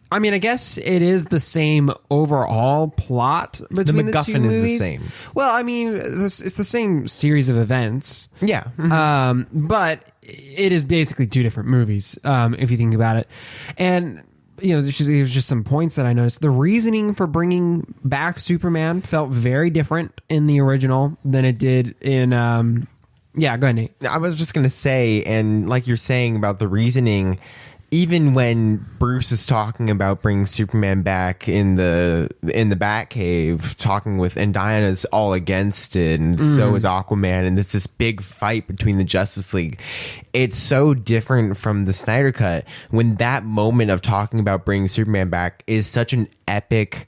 I mean, I guess it is the same overall plot between the two movies. Is the same. Well, I mean, it's the same series of events. Yeah. But it is basically two different movies, if you think about it. And, there's just some points that I noticed. The reasoning for bringing back Superman felt very different in the original than it did in... yeah, go ahead, Nate. I was just going to say, and like you're saying about the reasoning... Even when Bruce is talking about bringing Superman back in the Batcave, talking with, and Diana's all against it, and so is Aquaman, and there's this big fight between the Justice League. It's so different from the Snyder Cut. When that moment of talking about bringing Superman back is such an epic,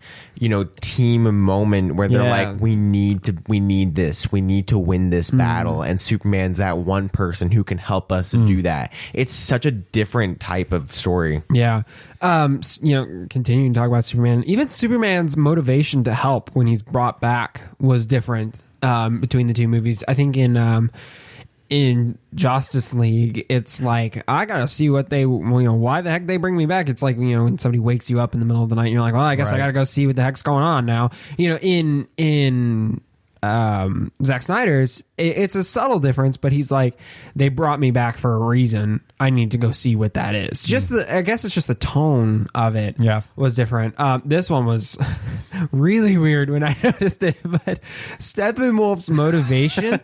team moment where they're like, we need this, we need to win this battle, and Superman's that one person who can help us do that. It's such a different type of story. Yeah. Continuing to talk about Superman, even Superman's motivation to help when he's brought back was different between the two movies. I think in Justice League, it's like, I gotta see what they, why the heck they bring me back. It's like, when somebody wakes you up in the middle of the night and you're like, well, I guess I gotta go see what the heck's going on now. In Zack Snyder's, it's a subtle difference, but he's like, they brought me back for a reason. I need to go see what that is. I guess it's just the tone of it was different. This one was really weird when I noticed it, but Steppenwolf's motivation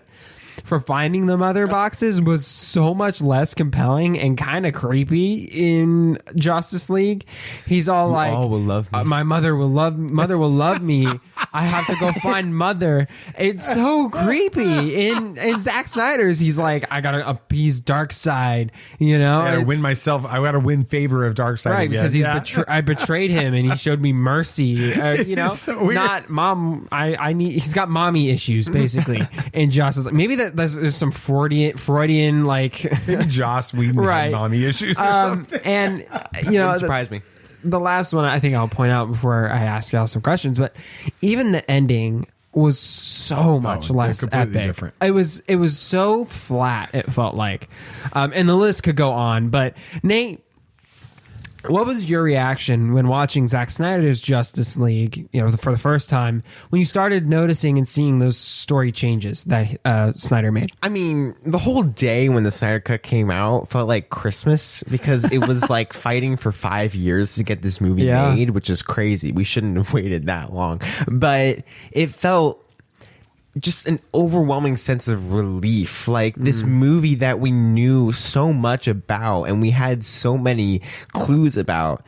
for finding the mother boxes was so much less compelling and kind of creepy in Justice League. He's all like, all will love me. My mother will love me. I have to go find mother. It's so creepy. In Zack Snyder's, he's like, I gotta appease Darkseid, I gotta win favor of Darkseid, right? Again. Because I betrayed him and he showed me mercy. It's so weird. Not mom. He's got mommy issues basically. And Joss is like, maybe there's some Freudian like maybe Joss Whedon had mommy issues or something. And wouldn't surprise me. The last one I think I'll point out before I ask y'all some questions, but even the ending was so much less epic. Different. It was so flat, it felt like. And the list could go on, but Nate, what was your reaction when watching Zack Snyder's Justice League, for the first time, when you started noticing and seeing those story changes that Snyder made? I mean, the whole day when the Snyder Cut came out felt like Christmas because it was like fighting for 5 years to get this movie made, which is crazy. We shouldn't have waited that long. But it felt just an overwhelming sense of relief, like this movie that we knew so much about and we had so many clues about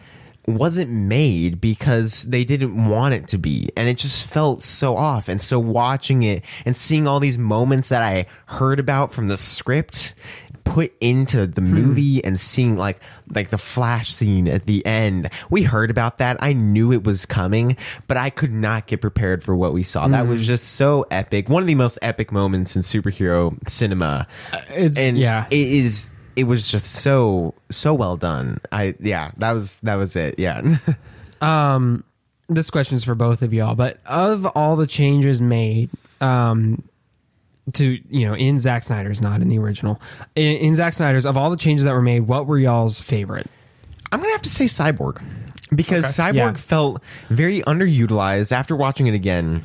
wasn't made because they didn't want it to be, and it just felt so off. And so watching it and seeing all these moments that I heard about from the script put into the movie and seeing like the flash scene at the end, we heard about that. I knew it was coming, but I could not get prepared for what we saw. That was just so epic. One of the most epic moments in superhero cinema. It was just so well done. That was it. Yeah. This question is for both of y'all, but of all the changes made, in Zack Snyder's, not in the original, in Zack Snyder's, of all the changes that were made, what were y'all's favorite? I'm gonna have to say Cyborg, because Cyborg felt very underutilized. After watching it again,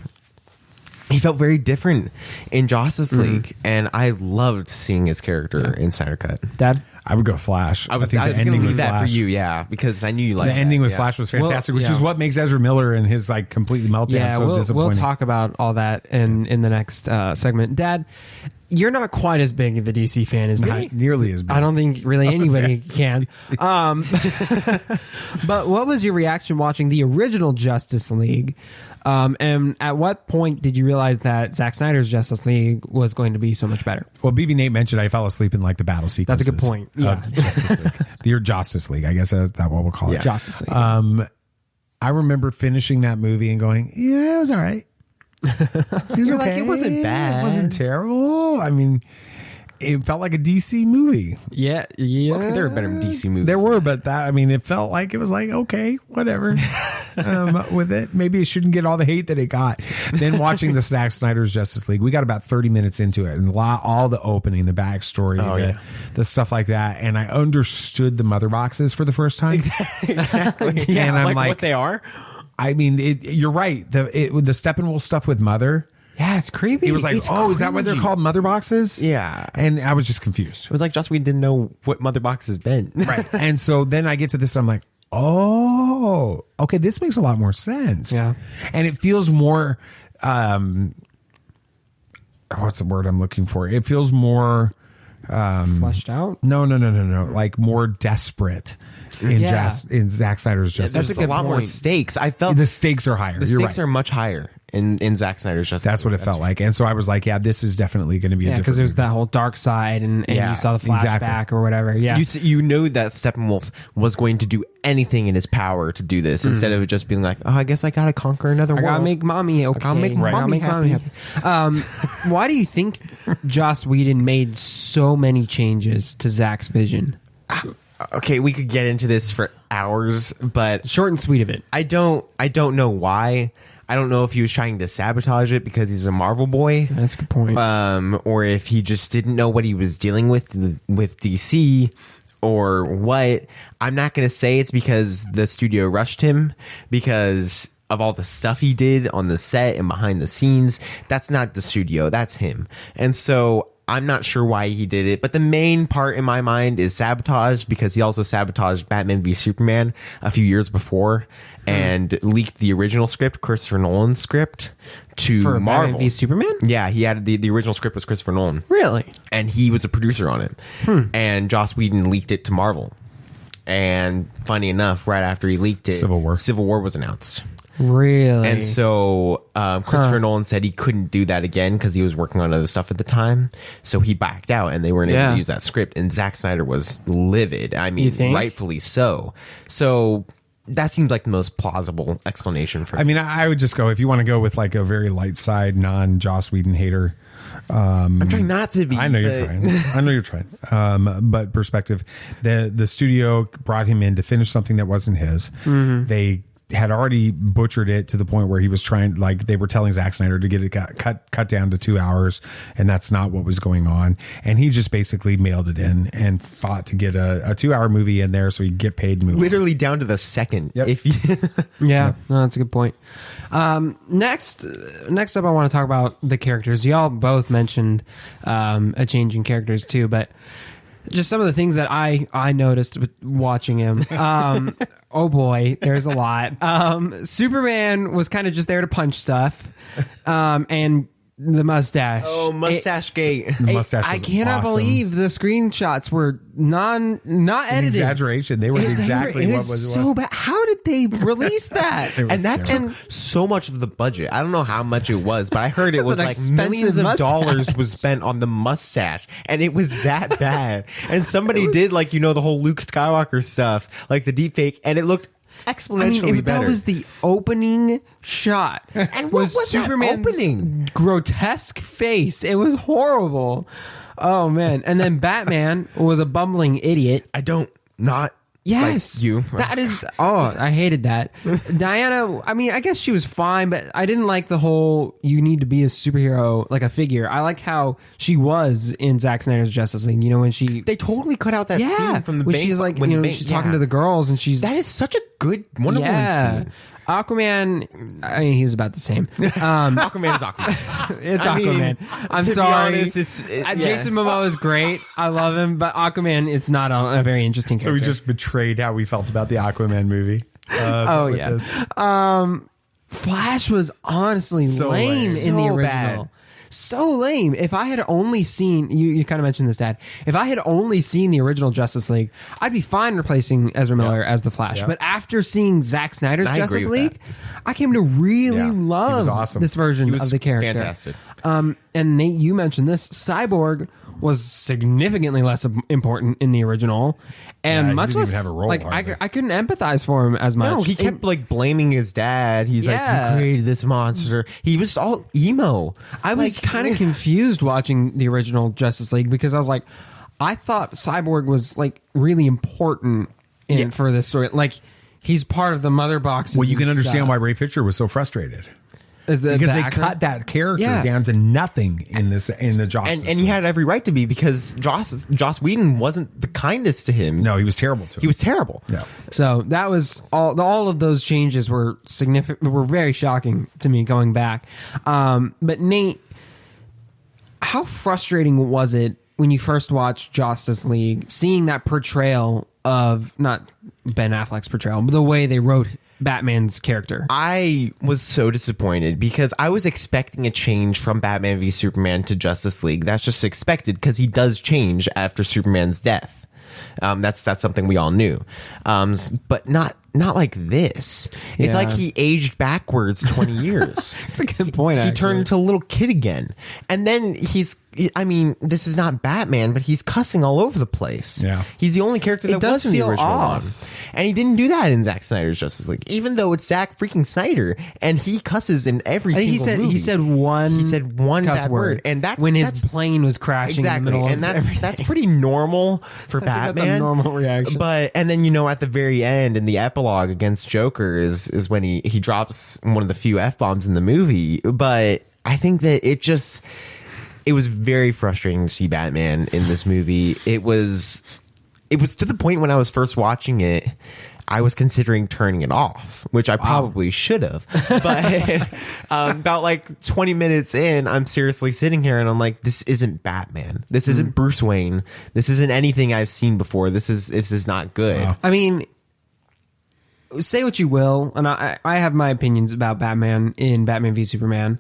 he felt very different in Justice League, and I loved seeing his character in Snyder Cut. Dad? I would go Flash. I was going to leave that for you, because I knew you liked the ending with Flash was fantastic, which is what makes Ezra Miller and his like completely meltdown so disappointing. We'll talk about all that in the next segment. Dad, you're not quite as big of a DC fan as me. Not nearly as big. I don't think really anybody can. But what was your reaction watching the original Justice League? And at what point did you realize that Zack Snyder's Justice League was going to be so much better? Well, BB Nate mentioned I fell asleep in like the battle sequences. That's a good point. Yeah. Justice League. Your Justice League, I guess that's what we'll call it. Justice League. I remember finishing that movie and going, it was all right. It was okay. Like, it wasn't bad. It wasn't terrible. I mean, it felt like a DC movie. Yeah. Okay, there were better DC movies. There were, but it felt like it was like, okay, whatever. With it, maybe it shouldn't get all the hate that it got. Then watching the Zack Snyder's Justice League, we got about 30 minutes into it, and all the opening, the backstory, the stuff like that, and I understood the mother boxes for the first time. Exactly. And I'm like, what they are. I mean, you're right. The Steppenwolf stuff with Mother. Yeah, it's creepy. He was like, is that why they're called mother boxes? Yeah. And I was just confused. It was like, we didn't know what mother boxes meant. Right. And so then I get to this, and I'm like, oh, okay, this makes a lot more sense. Yeah. And it feels more, what's the word I'm looking for? It feels more... fleshed out? No. Like more desperate in Zack Snyder's Justice. There's a lot more stakes. I felt the stakes are higher. The stakes are much higher in Zack Snyder's Justice. That's what it felt like. And so I was like, this is definitely going to be a different because there's that whole dark side and you saw the flashback or whatever. Yeah. You know that Steppenwolf was going to do anything in his power to do this instead of just being like, I guess I got to conquer another world. I got to make mommy okay. I gotta make mommy happy. Why do you think Joss Whedon made so many changes to Zack's vision? Okay, we could get into this for hours, but short and sweet of it. I don't know why. I don't know if he was trying to sabotage it because he's a Marvel boy. That's a good point. Or if he just didn't know what he was dealing with DC or what. I'm not going to say it's because the studio rushed him because of all the stuff he did on the set and behind the scenes. That's not the studio. That's him. And so I'm not sure why he did it, but the main part in my mind is sabotage because he also sabotaged Batman v Superman a few years before and leaked the original script, Christopher Nolan's script, to For Marvel. Batman v Superman? Yeah, he had the original script was Christopher Nolan. Really? And he was a producer on it. And Joss Whedon leaked it to Marvel. And funny enough, right after he leaked it, Civil War was announced. Really? And so Christopher Nolan said he couldn't do that again because he was working on other stuff at the time. So he backed out and they weren't able to use that script. And Zack Snyder was livid. I mean, rightfully so. So that seems like the most plausible explanation for I mean, I would just go, if you want to go with like a very light side, non-Joss Whedon hater. I'm trying not to be. I know you're trying. I know you're trying. But perspective, the studio brought him in to finish something that wasn't his. They had already butchered it to the point where he was trying, like they were telling Zack Snyder to get it cut down to 2 hours, and that's not what was going on. And he just basically mailed it in and fought to get a 2 hour movie in there so he'd get paid and move literally down to the second. Yep. If you no, that's a good point. Next up, I want to talk about the characters. Y'all both mentioned a change in characters too, but just some of the things that I noticed with watching him. Oh boy, there's a lot. Superman was kind of just there to punch stuff, and the mustache. Oh, mustache gate. The mustache I was cannot awesome. believe the screenshots were not An edited. exaggeration. They were exactly it what was was so bad. How did they release that? It was And that terrible. took so much of the budget. I don't know how much it was, but I heard it That's was an like expensive millions of mustache. dollars was spent on the mustache, and it was that bad. And somebody did like the whole Luke Skywalker stuff, like the deep fake, and it looked exponentially better. That was the opening shot. And what was that Superman's opening? grotesque face. It was horrible. Oh man! And then Batman was a bumbling idiot. I don't not. Yes, like you. That is. Oh, I hated that. Diana. I mean, I guess she was fine, but I didn't like the whole "you need to be a superhero" like a figure. I like how she was in Zack Snyder's Justice League. When they totally cut out that scene from the when bank, she's like, when she's talking to the girls, and she's that is such a good Wonder Woman scene. Aquaman, I mean, he was about the same. Aquaman is Aquaman. It's Aquaman. I'm sorry. Honest, Jason Momoa is great. I love him, but Aquaman, it's not a very interesting character. So we just betrayed how we felt about the Aquaman movie. Flash was honestly So lame lame. in the So original. bad. So lame. If I had only seen you kind of mentioned this, Dad. If I had only seen the original Justice League, I'd be fine replacing Ezra Miller as the Flash. Yeah. But after seeing Zack Snyder's I agree Justice with League, I came to really Yeah. He love was awesome. this version of the character. fantastic. And Nate, you mentioned this. Cyborg was significantly less important in the original, and Yeah, he much didn't less. even have a role, like hardly. I couldn't empathize for him as much. No, he kept like blaming his dad. He's like, Yeah. "You created this monster." He was all emo. I was kind of confused watching the original Justice League because I was like, I thought Cyborg was like really important for this story. Like he's part of the mother boxes. Well, you can and understand stuff. why Ray Fisher was so frustrated. Is the Because they actor? cut that character Yeah. down to nothing in the Justice and he League. had every right to be because Joss Whedon wasn't the kindest to him. No, he was terrible to him. He was terrible. Yeah. So that was all of those changes were significant, were very shocking to me going back. But Nate, how frustrating was it when you first watched Justice League, seeing that portrayal of not Ben Affleck's portrayal, but the way they wrote Batman's character? I was so disappointed because I was expecting a change from Batman v Superman to Justice League. That's just expected because he does change after Superman's death. That's something we all knew, but not like this. It's Yeah. like he aged backwards 20 years. That's a good point. He turned into a little kid again, and then I mean, this is not Batman, but he's cussing all over the place. Yeah. He's the only character that does was in the feel original off. one. And he didn't do that in Zack Snyder's Justice League, even though it's Zack freaking Snyder, and he cusses in every I think single movie. he said one cuss bad word, and that's when his that's- plane was crashing in the exactly, middle of and that's everything. pretty normal for I think Batman. that's a normal reaction. But and then at the very end in the epilogue, epilogue against Joker is when he drops one of the few F-bombs in the movie. But I think that it was very frustrating to see Batman in this movie. It was to the point when I was first watching it, I was considering turning it off, which I probably should have. But about like 20 minutes in, I'm seriously sitting here and I'm like, this isn't Batman. This isn't Bruce Wayne. This isn't anything I've seen before. This is not good. Wow. I mean, say what you will, and I have my opinions about Batman in Batman v Superman.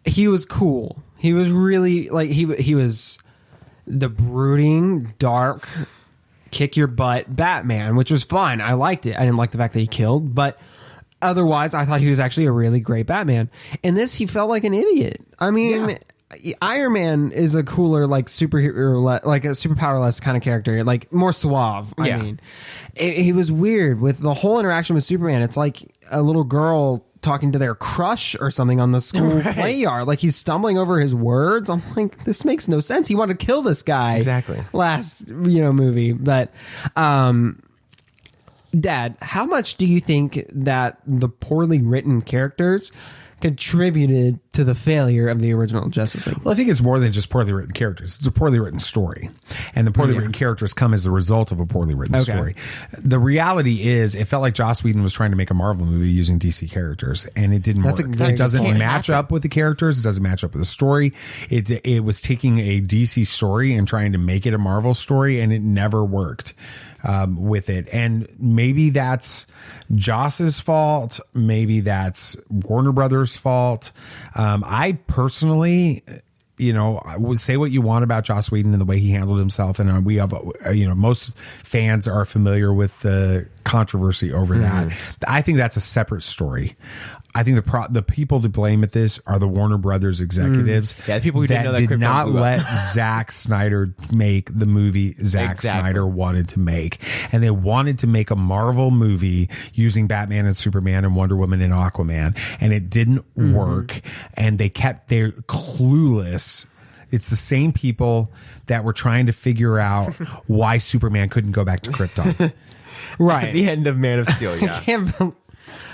He was cool. He was really like he was the brooding, dark, kick your butt Batman, which was fun. I liked it. I didn't like the fact that he killed, but otherwise I thought he was actually a really great Batman. In this, he felt like an idiot. I mean, Iron Man is a cooler, like superhero, like a superpowerless kind of character, like more suave. I mean, he was weird with the whole interaction with Superman. It's like a little girl talking to their crush or something on the school play yard. Like he's stumbling over his words. I'm like, this makes no sense. He wanted to kill this guy. Exactly. Last, movie. But, Dad, how much do you think that the poorly written characters contributed to the failure of the original Justice League? Well, I think it's more than just poorly written characters. It's a poorly written story. And the poorly written characters come as a result of a poorly written story. The reality is, it felt like Joss Whedon was trying to make a Marvel movie using DC characters, and it didn't work. It doesn't match up with the characters. It doesn't match up with the story. It was taking a DC story and trying to make it a Marvel story, and it never worked with it. And maybe that's Joss's fault. Maybe that's Warner Brothers' fault. I personally, I would say what you want about Joss Whedon and the way he handled himself. And we have, most fans are familiar with the controversy over that. I think that's a separate story. I think the people to blame at this are the Warner Brothers executives. Yeah, the people who didn't know that did not let Zack Snyder make the movie Snyder wanted to make. And they wanted to make a Marvel movie using Batman and Superman and Wonder Woman and Aquaman. And it didn't work. And they're clueless. It's the same people that were trying to figure out why Superman couldn't go back to Krypton. Right. At the end of Man of Steel, yeah.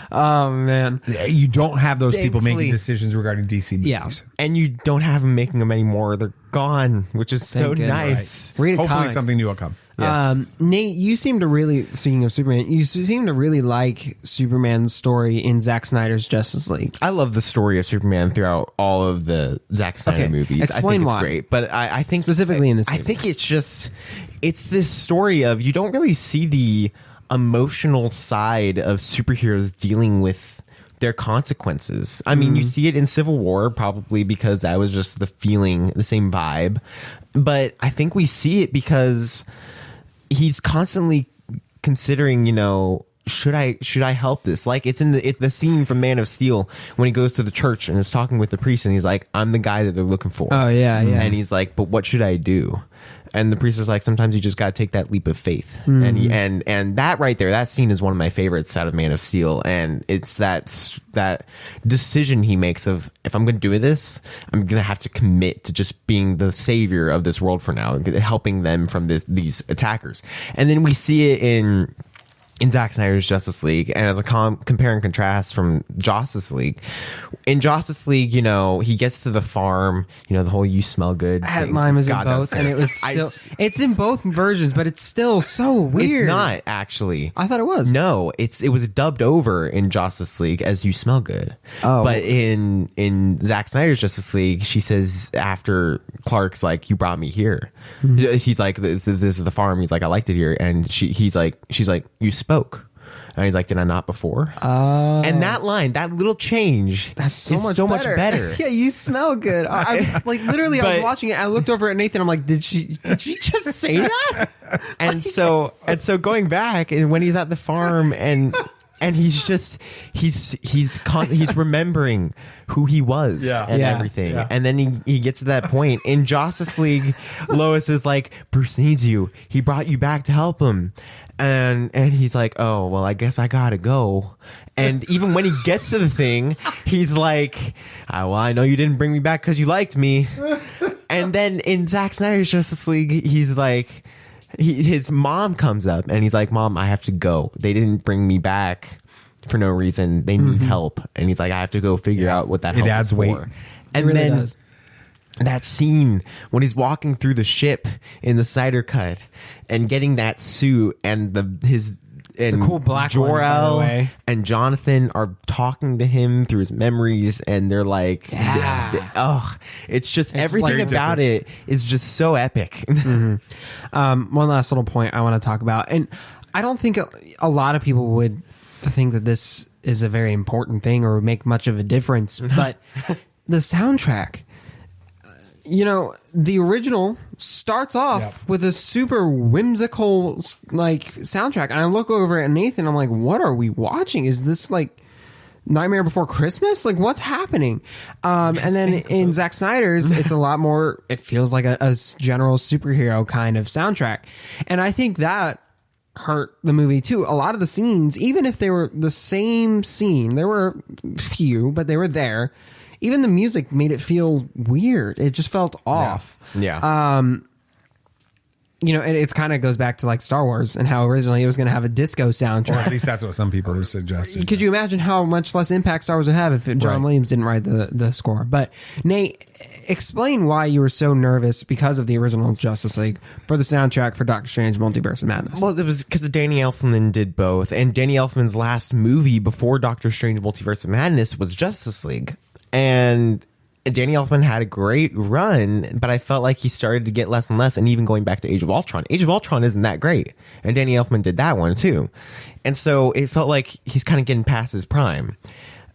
Oh man, you don't have those people making decisions regarding DC movies, and you don't have them making them anymore. They're gone, which is so nice. Right. Hopefully, something new will come. Yes. Nate, you seem to really, speaking of Superman, you seem to really like Superman's story in Zack Snyder's Justice League. I love the story of Superman throughout all of the Zack Snyder movies. Explain I think why. It's great, but I think specifically in this movie. I think it's this story of, you don't really see the emotional side of superheroes dealing with their consequences. I mean, you see it in Civil War, probably because that was just the feeling, the same vibe. But I think we see it because he's constantly considering, should I help this? Like, it's in the scene from Man of Steel when he goes to the church and is talking with the priest, and he's like, I'm the guy that they're looking for. Oh yeah. And he's like, but what should I do? And the priest is like, sometimes you just got to take that leap of faith. And that right there, that scene is one of my favorites out of Man of Steel. And it's that decision he makes of, if I'm going to do this, I'm going to have to commit to just being the savior of this world for now, helping them from these attackers. And then we see it in Zack Snyder's Justice League, and as a compare and contrast from Justice League. In Justice League, he gets to the farm, the whole "you smell good" thing. Line was in both, and it was still. It's in both versions, but it's still so weird. It's not, actually. I thought it was. No, it was dubbed over in Justice League as "you smell good." Oh, but in Zack Snyder's Justice League, she says after Clark's like, "You brought me here." He's like, "This is the farm." He's like, "I liked it here," and she's like, "You spoke." And he's like, did I not before? And that line, that little change, that's so much better. Yeah, you smell good. I was watching it. I looked over at Nathan. I'm like, did she just say that? And so going back, and when he's at the farm and he's remembering who he was and everything. Yeah. And then he gets to that point in Justice League. Lois is like, Bruce needs you. He brought you back to help him. And he's like, oh, well, I guess I gotta go. And even when he gets to the thing, he's like, well, I know you didn't bring me back because you liked me. And then in Zack Snyder's Justice League, he's like, his mom comes up and he's like, Mom, I have to go. They didn't bring me back for no reason. They need help. And he's like, I have to go figure out what that help adds is weight. for. And really then does. that scene when he's walking through the ship in the Snyder cut and getting that suit and the cool black one, by the Jor-El way. and Jonathan are talking to him through his memories, and they're like, it's just everything like about it is just so epic. One last little point I want to talk about, and I don't think a lot of people would think that this is a very important thing or would make much of a difference, but the soundtrack. You know, the original starts off with a super whimsical like soundtrack, and I look over at Nathan. I'm like, "What are we watching? Is this like Nightmare Before Christmas? Like, what's happening?" And then in Zach Snyder's, it's a lot more. It feels like a general superhero kind of soundtrack, and I think that hurt the movie too. A lot of the scenes, even if they were the same scene, there were few, but they were there. Even the music made it feel weird. It just felt off. Yeah. You know, and it kind of goes back to like Star Wars and how originally it was going to have a disco soundtrack. Or at least that's what some people have suggested. Could you imagine how much less impact Star Wars would have if John Williams didn't write the score? But Nate, explain why you were so nervous because of the original Justice League for the soundtrack for Doctor Strange Multiverse of Madness. Well, it was because Danny Elfman did both, and Danny Elfman's last movie before Doctor Strange Multiverse of Madness was Justice League. And Danny Elfman had a great run, but I felt like he started to get less and less. And even going back to Age of Ultron, Age of Ultron isn't that great. And Danny Elfman did that one too. And so it felt like he's kind of getting past his prime.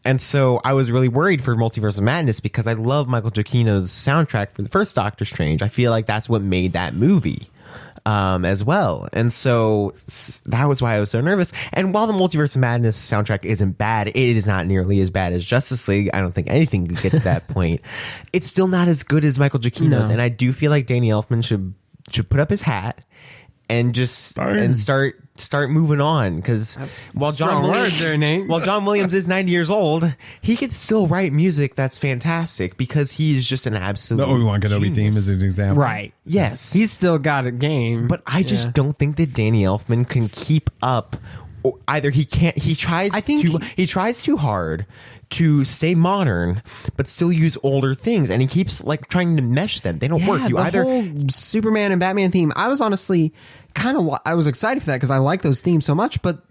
And so I was really worried for Multiverse of Madness because I love Michael Giacchino's soundtrack for the first Doctor Strange. I feel like that's what made that movie. As well. And so that was why I was so nervous. And while the Multiverse of Madness soundtrack isn't bad, it is not nearly as bad as Justice League. I don't think anything could get to that point. It's still not as good as Michael Giacchino's. And I do feel like Danny Elfman should put up his hat and just start moving on, because while John Williams is 90 years old, he could still write music that's fantastic because he's just an absolute The Obi Wan Kenobi theme is an example, right? Yes, he's still got a game, but I just don't think that Danny Elfman can keep up. Either he can't. He tries. He tries too hard to stay modern, but still use older things, and he keeps like trying to mesh them. They don't work. The whole Superman and Batman theme. I was honestly I was excited for that because I like those themes so much, but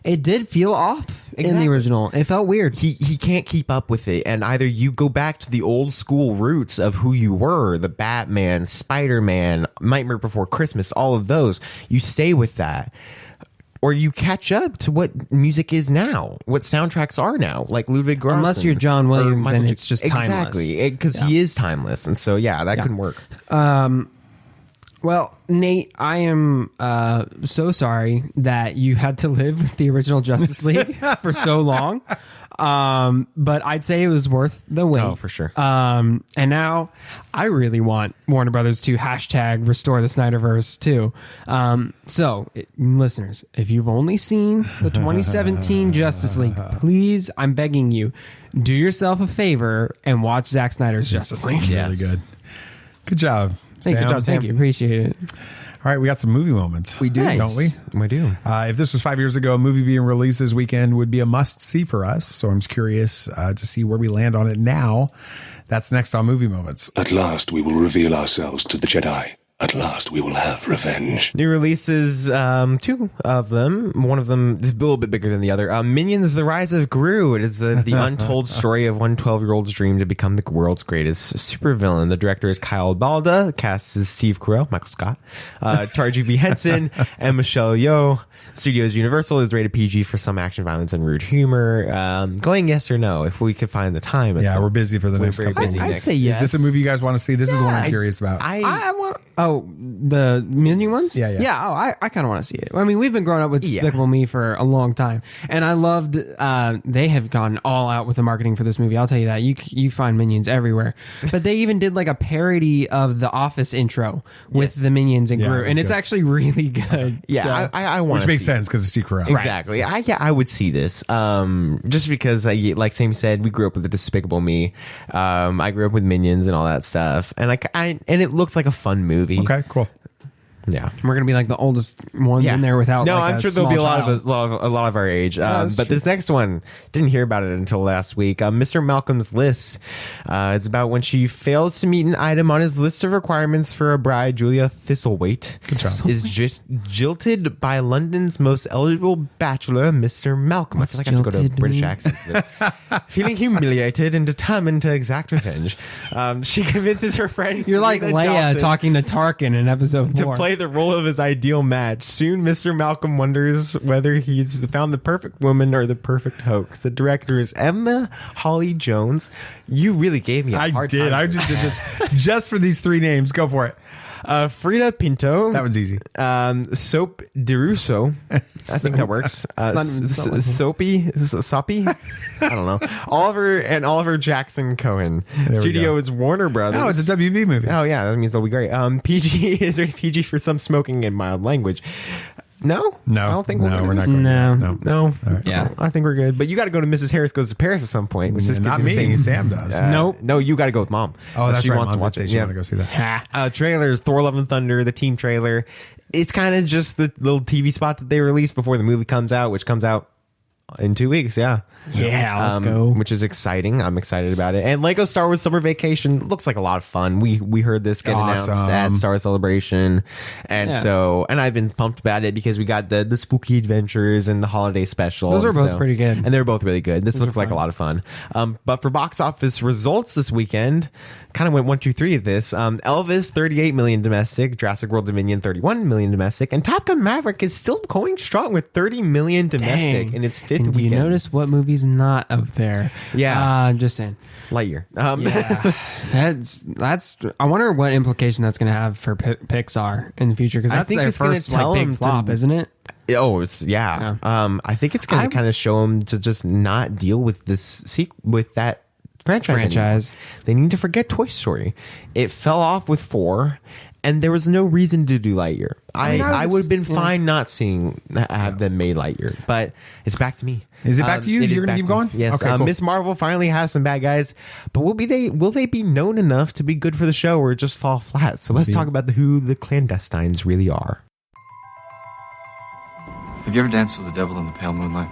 it did feel off in the original. It felt weird. He can't keep up with it, and either you go back to the old school roots of who you were, the Batman, Spider-Man, Nightmare Before Christmas, all of those. You stay with that. Or you catch up to what music is now, what soundtracks are now, like Ludwig Göransson. Unless you're John Williams and it's just timeless. Exactly, because he is timeless. And so, that couldn't work. Well, Nate, I am so sorry that you had to live with the original Justice League for so long. But I'd say it was worth the wait. Oh, for sure. And now I really want Warner Brothers to hashtag restore the Snyderverse too. Listeners, if you've only seen the 2017 Justice League, please, I'm begging you, do yourself a favor and watch Zack Snyder's Justice League. Really good. Good job. Thank you. Appreciate it. All right, we got some movie moments. We do, don't we? We do. If this was 5 years ago, a movie being released this weekend would be a must-see for us. So I'm just curious to see where we land on it now. That's next on Movie Moments. At last, we will reveal ourselves to the Jedi. At last, we will have revenge. New releases, two of them. One of them is a little bit bigger than the other. Minions: The Rise of Gru. It is the untold story of one 12-year-old's dream to become the world's greatest supervillain. The director is Kyle Balda. The cast is Steve Carell, Michael Scott, Tarji B. Henson, and Michelle Yeoh. Studios Universal is rated PG for some action, violence, and rude humor. Going yes or no if we could find the time. We're busy for the next couple of weeks. I'd say yes. Is this a movie you guys want to see? This is the one I'm curious about. I want. Oh, the Minion ones? Yeah. Oh, I kind of want to see it. I mean, we've been growing up with Despicable Me for a long time, and I loved. They have gone all out with the marketing for this movie. I'll tell you that. You find Minions everywhere, but they even did like a parody of the Office intro with the Minions and Gru, and it's actually really good. Yeah, so, I want. Which makes sense because it's Steve Carell. Exactly. Right. I would see this. Just because, like Sam said, we grew up with the Despicable Me. I grew up with Minions and all that stuff, and and it looks like a fun movie. Okay, cool. Yeah, we're gonna be like the oldest ones in there without. No, like I'm sure there'll be a lot of our age. But true. This next one, didn't hear about it until last week. Mr. Malcolm's List. It's about when she fails to meet an item on his list of requirements for a bride. Julia Thistlethwaite is just jilted by London's most eligible bachelor, Mr. Malcolm. What's I feel like I have to go to a British mean? accent. Feeling humiliated and determined to exact revenge, she convinces her friends. You're like Leia talking to Tarkin in episode 4. To play the role of his ideal match. Soon, Mr. Malcolm wonders whether he's found the perfect woman or the perfect hoax. The director is Emma Holly Jones. You really gave me a hard time. I just did this just for these 3 names. Go for it. Frida Pinto. That was easy. Soap DeRusso. I think that works. Soppy. I don't know. Oliver Jackson Cohen. Studio is Warner Brothers. Oh, it's a WB movie. Oh yeah, that means they'll be great. PG is rated PG for some smoking and mild language. No, I don't think we're not going. No. Right. Yeah, I think we're good. But you got to go to Mrs. Harris Goes to Paris at some point, which is not me. Sam does. Nope. No, you got to go with Mom. Oh, that's she right. wants Mom to watch did it. say she wanted to go see that. Trailers: Thor: Love and Thunder, the team trailer. It's kind of just the little TV spot that they released before the movie comes out, which comes out in 2 weeks. Yeah, let's go. Which is exciting. I'm excited about it. And Lego Star Wars Summer Vacation looks like a lot of fun. We heard this get announced at Star Wars Celebration, and and I've been pumped about it because we got the Spooky Adventures and the Holiday Special. Those are both pretty good, and they're both really good. This looks like a lot of fun. But for box office results this weekend, kind of went 1, 2, 3 at this. Elvis 38 million domestic, Jurassic World Dominion 31 million domestic, and Top Gun Maverick is still going strong with 30 million domestic in its 5th weekend. You notice what movie's not up there? Yeah, I'm just saying. Lightyear. That's. I wonder what implication that's going to have for Pixar in the future, because that's their first big flop, isn't it? Oh, it's I think it's going to kind of show them to just not deal with with that franchise. They need to forget Toy Story. It fell off with 4. And there was no reason to do Lightyear. I would have been fine not have them made Lightyear, but it's back to me. Is it back to you? You're going to keep going? Yes. Okay, cool. Miss Marvel finally has some bad guys, but will they be known enough to be good for the show or just fall flat? So let's talk about who the ClanDestines really are. Have you ever danced with the devil in the pale moonlight?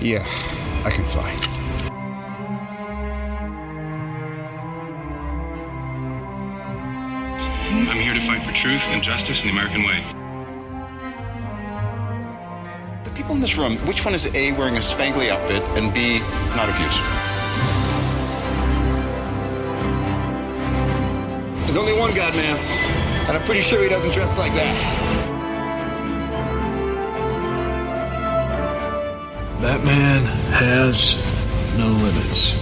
Yeah, I can fly. I'm here to fight for truth and justice in the American way. The people in this room, which one is A, wearing a spangly outfit, and B, not of use? There's only one God, man, and I'm pretty sure he doesn't dress like that. That man has no limits.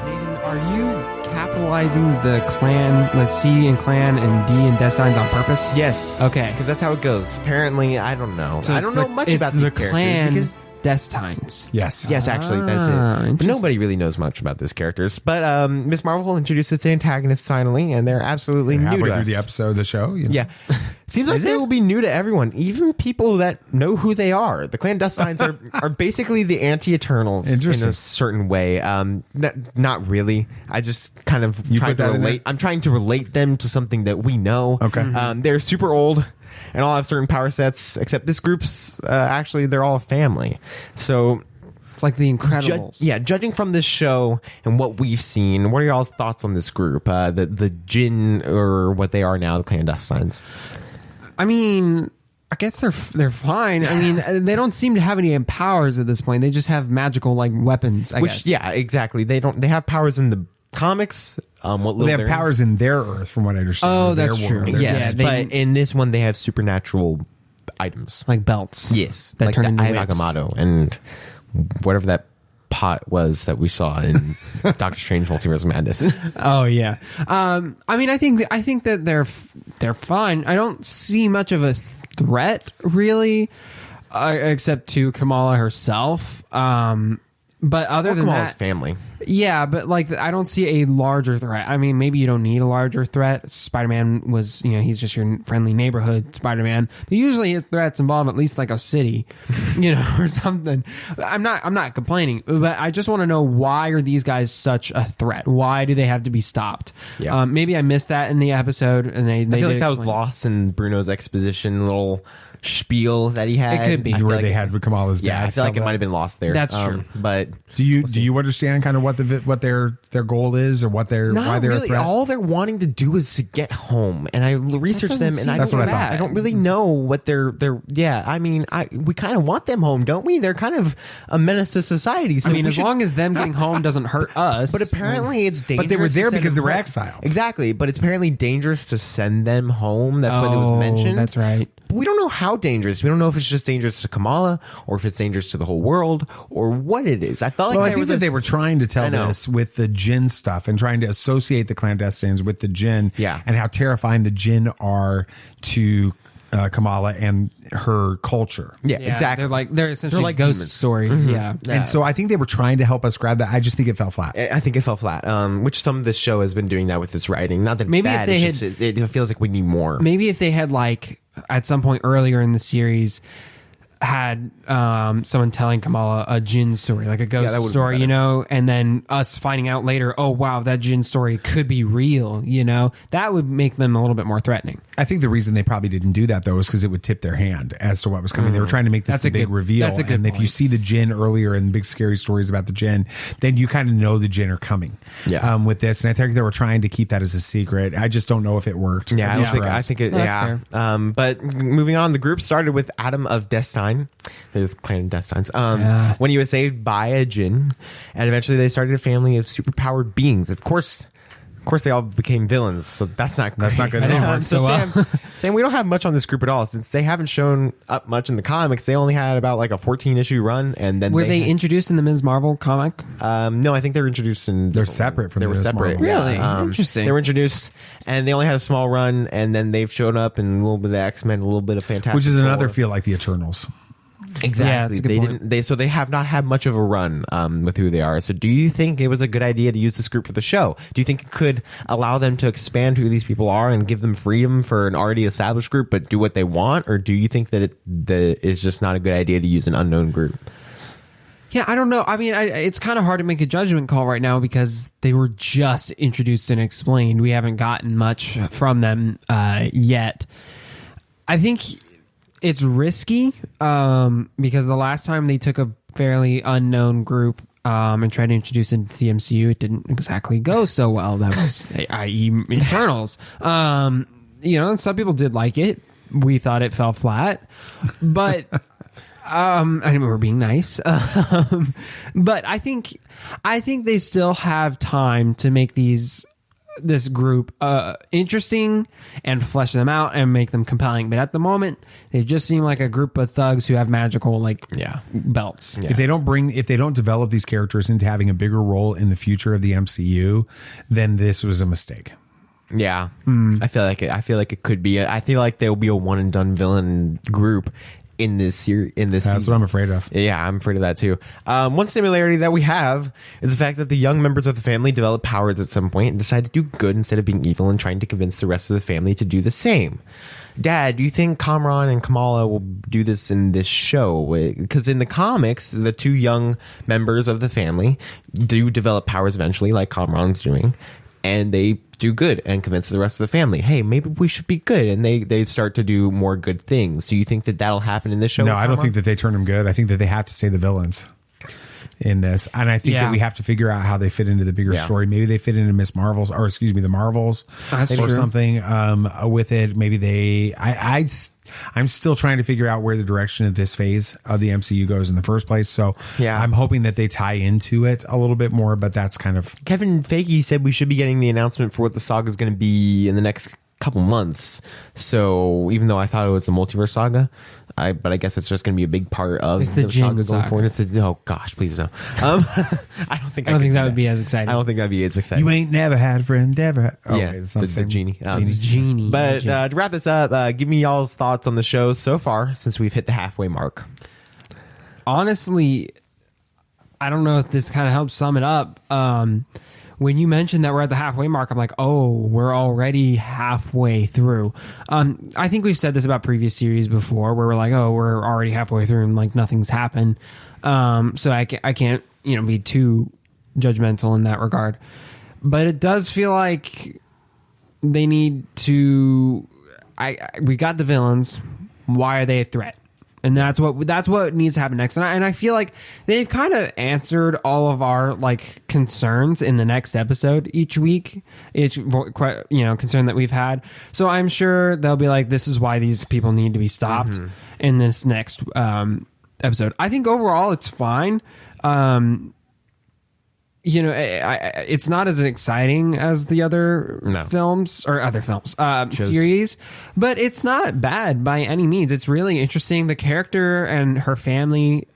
Nathan, are you capitalizing the clan, let's C in clan and D in Destines on purpose? Yes. Okay. Because that's how it goes. Apparently, I don't know. So I don't know much about these characters. Clan because Destines. Yes, actually, that's it. But nobody really knows much about these characters. But Miss Marvel will introduce its antagonists finally, and they're absolutely new to us. Through the episode of the show. Yeah. Seems like they will be new to everyone, even people that know who they are. The ClanDestines are basically the anti-Eternals in a certain way. Not really. I just kind of trying to relate. I'm trying to relate them to something that we know. Okay. They're super old and all have certain power sets, except this group's actually they're all a family. So it's like the Incredibles. Judging from this show and what we've seen, what are y'all's thoughts on this group? The Jinn, or what they are now, the ClanDestines. I mean, I guess they're fine. I mean, they don't seem to have any powers at this point. They just have magical weapons. I guess. Yeah, exactly. They have powers in the comics. They have powers in their Earth, from what I understand. Oh, that's true. Yes, but in this one, they have supernatural items, like belts. Yes, that like turn the into Agamotto and whatever that pot was that we saw in Doctor Strange Multiverse of Madness. Oh yeah. I mean, I think that they're fine. I don't see much of a threat really, except to Kamala herself. But other than Kamala's that, family. Yeah, but like I don't see a larger threat. I mean, maybe you don't need a larger threat. Spider-Man was, he's just your friendly neighborhood Spider-Man. But usually his threats involve at least like a city, or something. I'm not complaining, but I just want to know, why are these guys such a threat? Why do they have to be stopped? Yeah. Maybe I missed that in the episode, and they I feel like that was explain lost in Bruno's exposition little spiel that he had. It could be where they had Kamala's dad. Yeah, I feel like it might have been lost there. That's true. But do you understand kind of what their goal is, or why they're really. a threat? All they're wanting to do is to get home, and I researched them, and that's what I thought. I don't really know what they're. Yeah, I mean, we kind of want them home, don't we? They're kind of a menace to society. So as long as them getting home doesn't hurt us. But apparently it's dangerous. But they were there to because send they were them home. exiled. Exactly, but it's apparently dangerous to send them home. That's what it was mentioned. That's right. But we don't know how dangerous. We don't know if it's just dangerous to Kamala, or if it's dangerous to the whole world, or what it is. I felt like I think that they were trying to tell this with the Jinn stuff and trying to associate the clandestines with the Jinn, and how terrifying the Jinn are to Kamala and her culture. Yeah, exactly. They're essentially like ghost demons. Stories. Mm-hmm. And so I think they were trying to help us grab that. I just think it fell flat. I think it fell flat. Which some of this show has been doing that with its writing. Not that it's bad. It feels like we need more. Maybe if they had at some point earlier in the series had someone telling Kamala a Jinn story, like a ghost story, and then us finding out later, oh wow, that Jinn story could be real, that would make them a little bit more threatening. I think the reason they probably didn't do that though is because it would tip their hand as to what was coming. They were trying to make this the big reveal. That's a good point. If you see the Jinn earlier in big scary stories about the Jinn, then you kind of know the Jinn are coming. Yeah. With this, and I think they were trying to keep that as a secret. I just don't know if it worked. Yeah, I think it. Yeah. But moving on, the group started with Adam of Destine. There's ClanDestines. When he was saved by a Jinn, and eventually they started a family of superpowered beings. Of course, they all became villains, so that's not great. That's not good anymore. Sam, we don't have much on this group at all, since they haven't shown up much in the comics. They only had about like a 14-issue run, and then were they introduced in the Ms. Marvel comic? No, I think they're introduced in. They're separate from. They were separate. Really interesting. They were introduced, and they only had a small run, and then they've shown up in a little bit of X-Men, a little bit of Fantastic, which is another feel like the Eternals. Exactly. Yeah, so they have not had much of a run with who they are. So do you think it was a good idea to use this group for the show? Do you think it could allow them to expand who these people are and give them freedom for an already established group, but do what they want? Or do you think that it's just not a good idea to use an unknown group? Yeah, I don't know. I mean, it's kind of hard to make a judgment call right now because they were just introduced and explained. We haven't gotten much from them yet. I think it's risky because the last time they took a fairly unknown group and tried to introduce it into the MCU, it didn't exactly go so well. That was, i.e., Eternals. And some people did like it. We thought it fell flat, but I remember being nice. But I think they still have time to make this group interesting and flesh them out and make them compelling. But at the moment, they just seem like a group of thugs who have magical belts. Yeah. If they don't develop these characters into having a bigger role in the future of the MCU, then this was a mistake. Yeah. I feel like it could be. I feel like there will be a one and done villain group in this series. That's what I'm afraid of. Yeah, I'm afraid of that too. One similarity that we have is the fact that the young members of the family develop powers at some point and decide to do good instead of being evil and trying to convince the rest of the family to do the same. Dad, do you think Kamran and Kamala will do this in this show? Because in the comics, the two young members of the family do develop powers eventually, like Kamran's doing, and they do good and convince the rest of the family, hey, maybe we should be good, and they start to do more good things. Do you think that that'll happen in this show? No, I don't think that they turn them good. I think that they have to stay the villains in this, and I think that we have to figure out how they fit into the bigger story. Maybe they fit into the Marvels, or something with it. Maybe I'm still trying to figure out where the direction of this phase of the MCU goes in the first place. So I'm hoping that they tie into it a little bit more, but that's kind of... Kevin Feige said we should be getting the announcement for what the saga is going to be in the next couple months. So even though I thought it was a multiverse saga, but I guess it's just going to be a big part of the saga going forward. Oh gosh, please no. I don't think that would be as exciting. I don't think that'd be as exciting. You ain't never had a friend, ever had. Oh, yeah, wait, it's not the genie. It's genie. But to wrap this up, give me y'all's thoughts on the show so far since we've hit the halfway mark. Honestly, I don't know if this kind of helps sum it up. When you mentioned that we're at the halfway mark, I'm like, oh, we're already halfway through. I think we've said this about previous series before, where we're like, oh, we're already halfway through and like nothing's happened. So I can't, be too judgmental in that regard. But it does feel like they need to. We got the villains. Why are they a threat? And that's what needs to happen next. And I feel like they've kind of answered all of our like concerns in the next episode each week, each concern that we've had. So I'm sure they'll be like, this is why these people need to be stopped in this next episode. I think overall it's fine. It's not as exciting as the other series, but it's not bad by any means. It's really interesting. The character and her family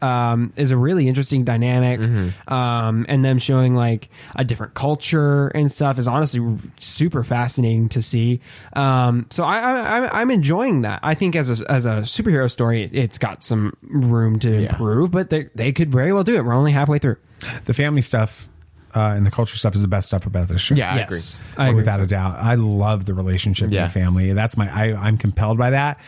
is a really interesting dynamic, and them showing like a different culture and stuff is honestly super fascinating to see. So I'm enjoying that. I think as a superhero story, it's got some room to improve, but they could very well do it. We're only halfway through. The family stuff and the culture stuff is the best stuff about this show. Yeah, I agree. Without a doubt. I love the relationship in the family. That's I'm compelled by that.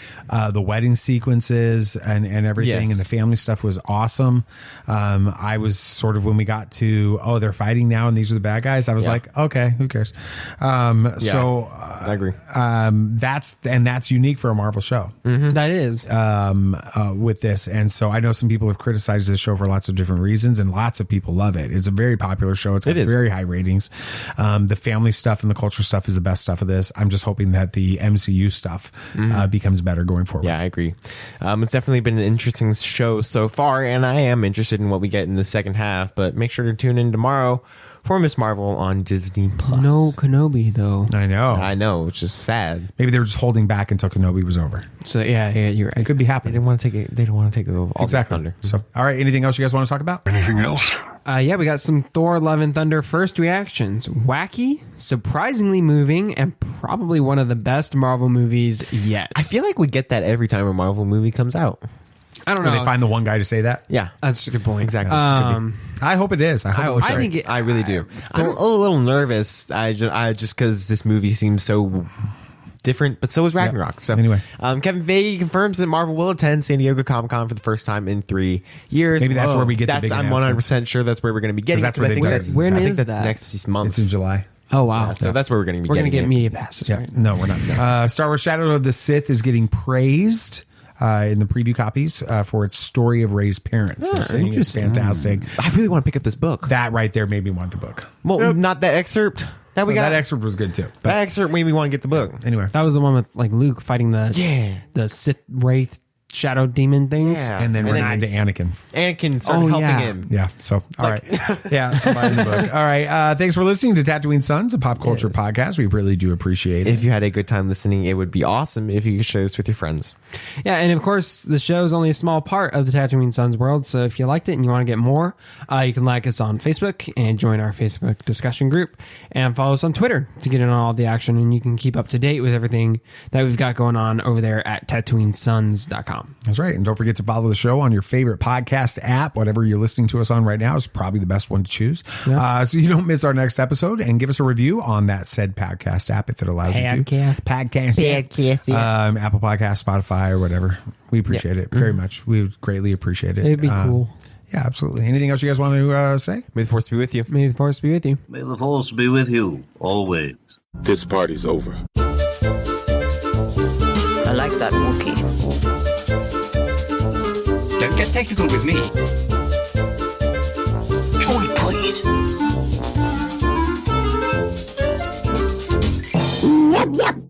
The wedding sequences and everything and the family stuff was awesome. I was sort of, when we got to, they're fighting now and these are the bad guys, I was like, okay, who cares? So I agree. That's unique for a Marvel show. That is. With this. And so I know some people have criticized this show for lots of different reasons, and lots of people love it. It's a very popular show. It's got very high ratings. The family stuff and the culture stuff is the best stuff of this. I'm just hoping that the MCU stuff becomes better going forward. Yeah, I agree. It's definitely been an interesting show so far, and I am interested in what we get in the second half, but make sure to tune in tomorrow for Miss Marvel on Disney Plus. No Kenobi though. I know, which is sad. Maybe they were just holding back until Kenobi was over. So yeah, you're right. It could be happening. They didn't want to take it. They don't want to take all the thunder. So, all right. Anything else you guys want to talk about? Anything else? We got some Thor: Love and Thunder first reactions. Wacky, surprisingly moving, and probably one of the best Marvel movies yet. I feel like we get that every time a Marvel movie comes out. I don't know. They find the one guy to say that? Yeah. That's a good point. Exactly. I hope it is. I really do. I'm a little nervous. I just because this movie seems so different, but so is Ragnarok. So anyway, Kevin Feige confirms that Marvel will attend San Diego Comic-Con for the first time in 3 years. Maybe that's where we get the big I'm 100% sure that's where we're going to be getting. That's where I think that's next month. It's in July. Oh wow! Yeah, so that's where we're going to be. We're going to get media passes. Yeah. Right? No, we're not. Star Wars: Shadow of the Sith is getting praised in the preview copies for its story of Rey's parents. They're saying it's fantastic. I really want to pick up this book. That right there made me want the book. Well, not that excerpt. That excerpt was good too. That excerpt made me want to get the book. Anyway, that was the one with like Luke fighting the Sith Wraith shadow demon things. Yeah. And then we're into Anakin. Anakin started helping him. Yeah. So, all right. Yeah. Buying the book. All right. Thanks for listening to Tatooine Sons, a pop culture podcast. We really do appreciate it. If you had a good time listening, it would be awesome if you could share this with your friends. Yeah. And of course, the show is only a small part of the Tatooine Sons world. So if you liked it and you want to get more, you can like us on Facebook and join our Facebook discussion group and follow us on Twitter to get in on all the action. And you can keep up to date with everything that we've got going on over there at TatooineSons.com. That's right. And don't forget to follow the show on your favorite podcast app. Whatever you're listening to us on right now is probably the best one to choose. Yeah. So you don't miss our next episode, and give us a review on that said podcast app if it allows you to. Podcast. Apple Podcast, Spotify, or whatever. We appreciate it very much. We would greatly appreciate it. It'd be cool. Yeah, absolutely. Anything else you guys want to say? May the Force be with you. May the Force be with you. May the Force be with you, always. This party's over. I like that Wookiee. Don't get technical with me. Join, please. Yep, yep.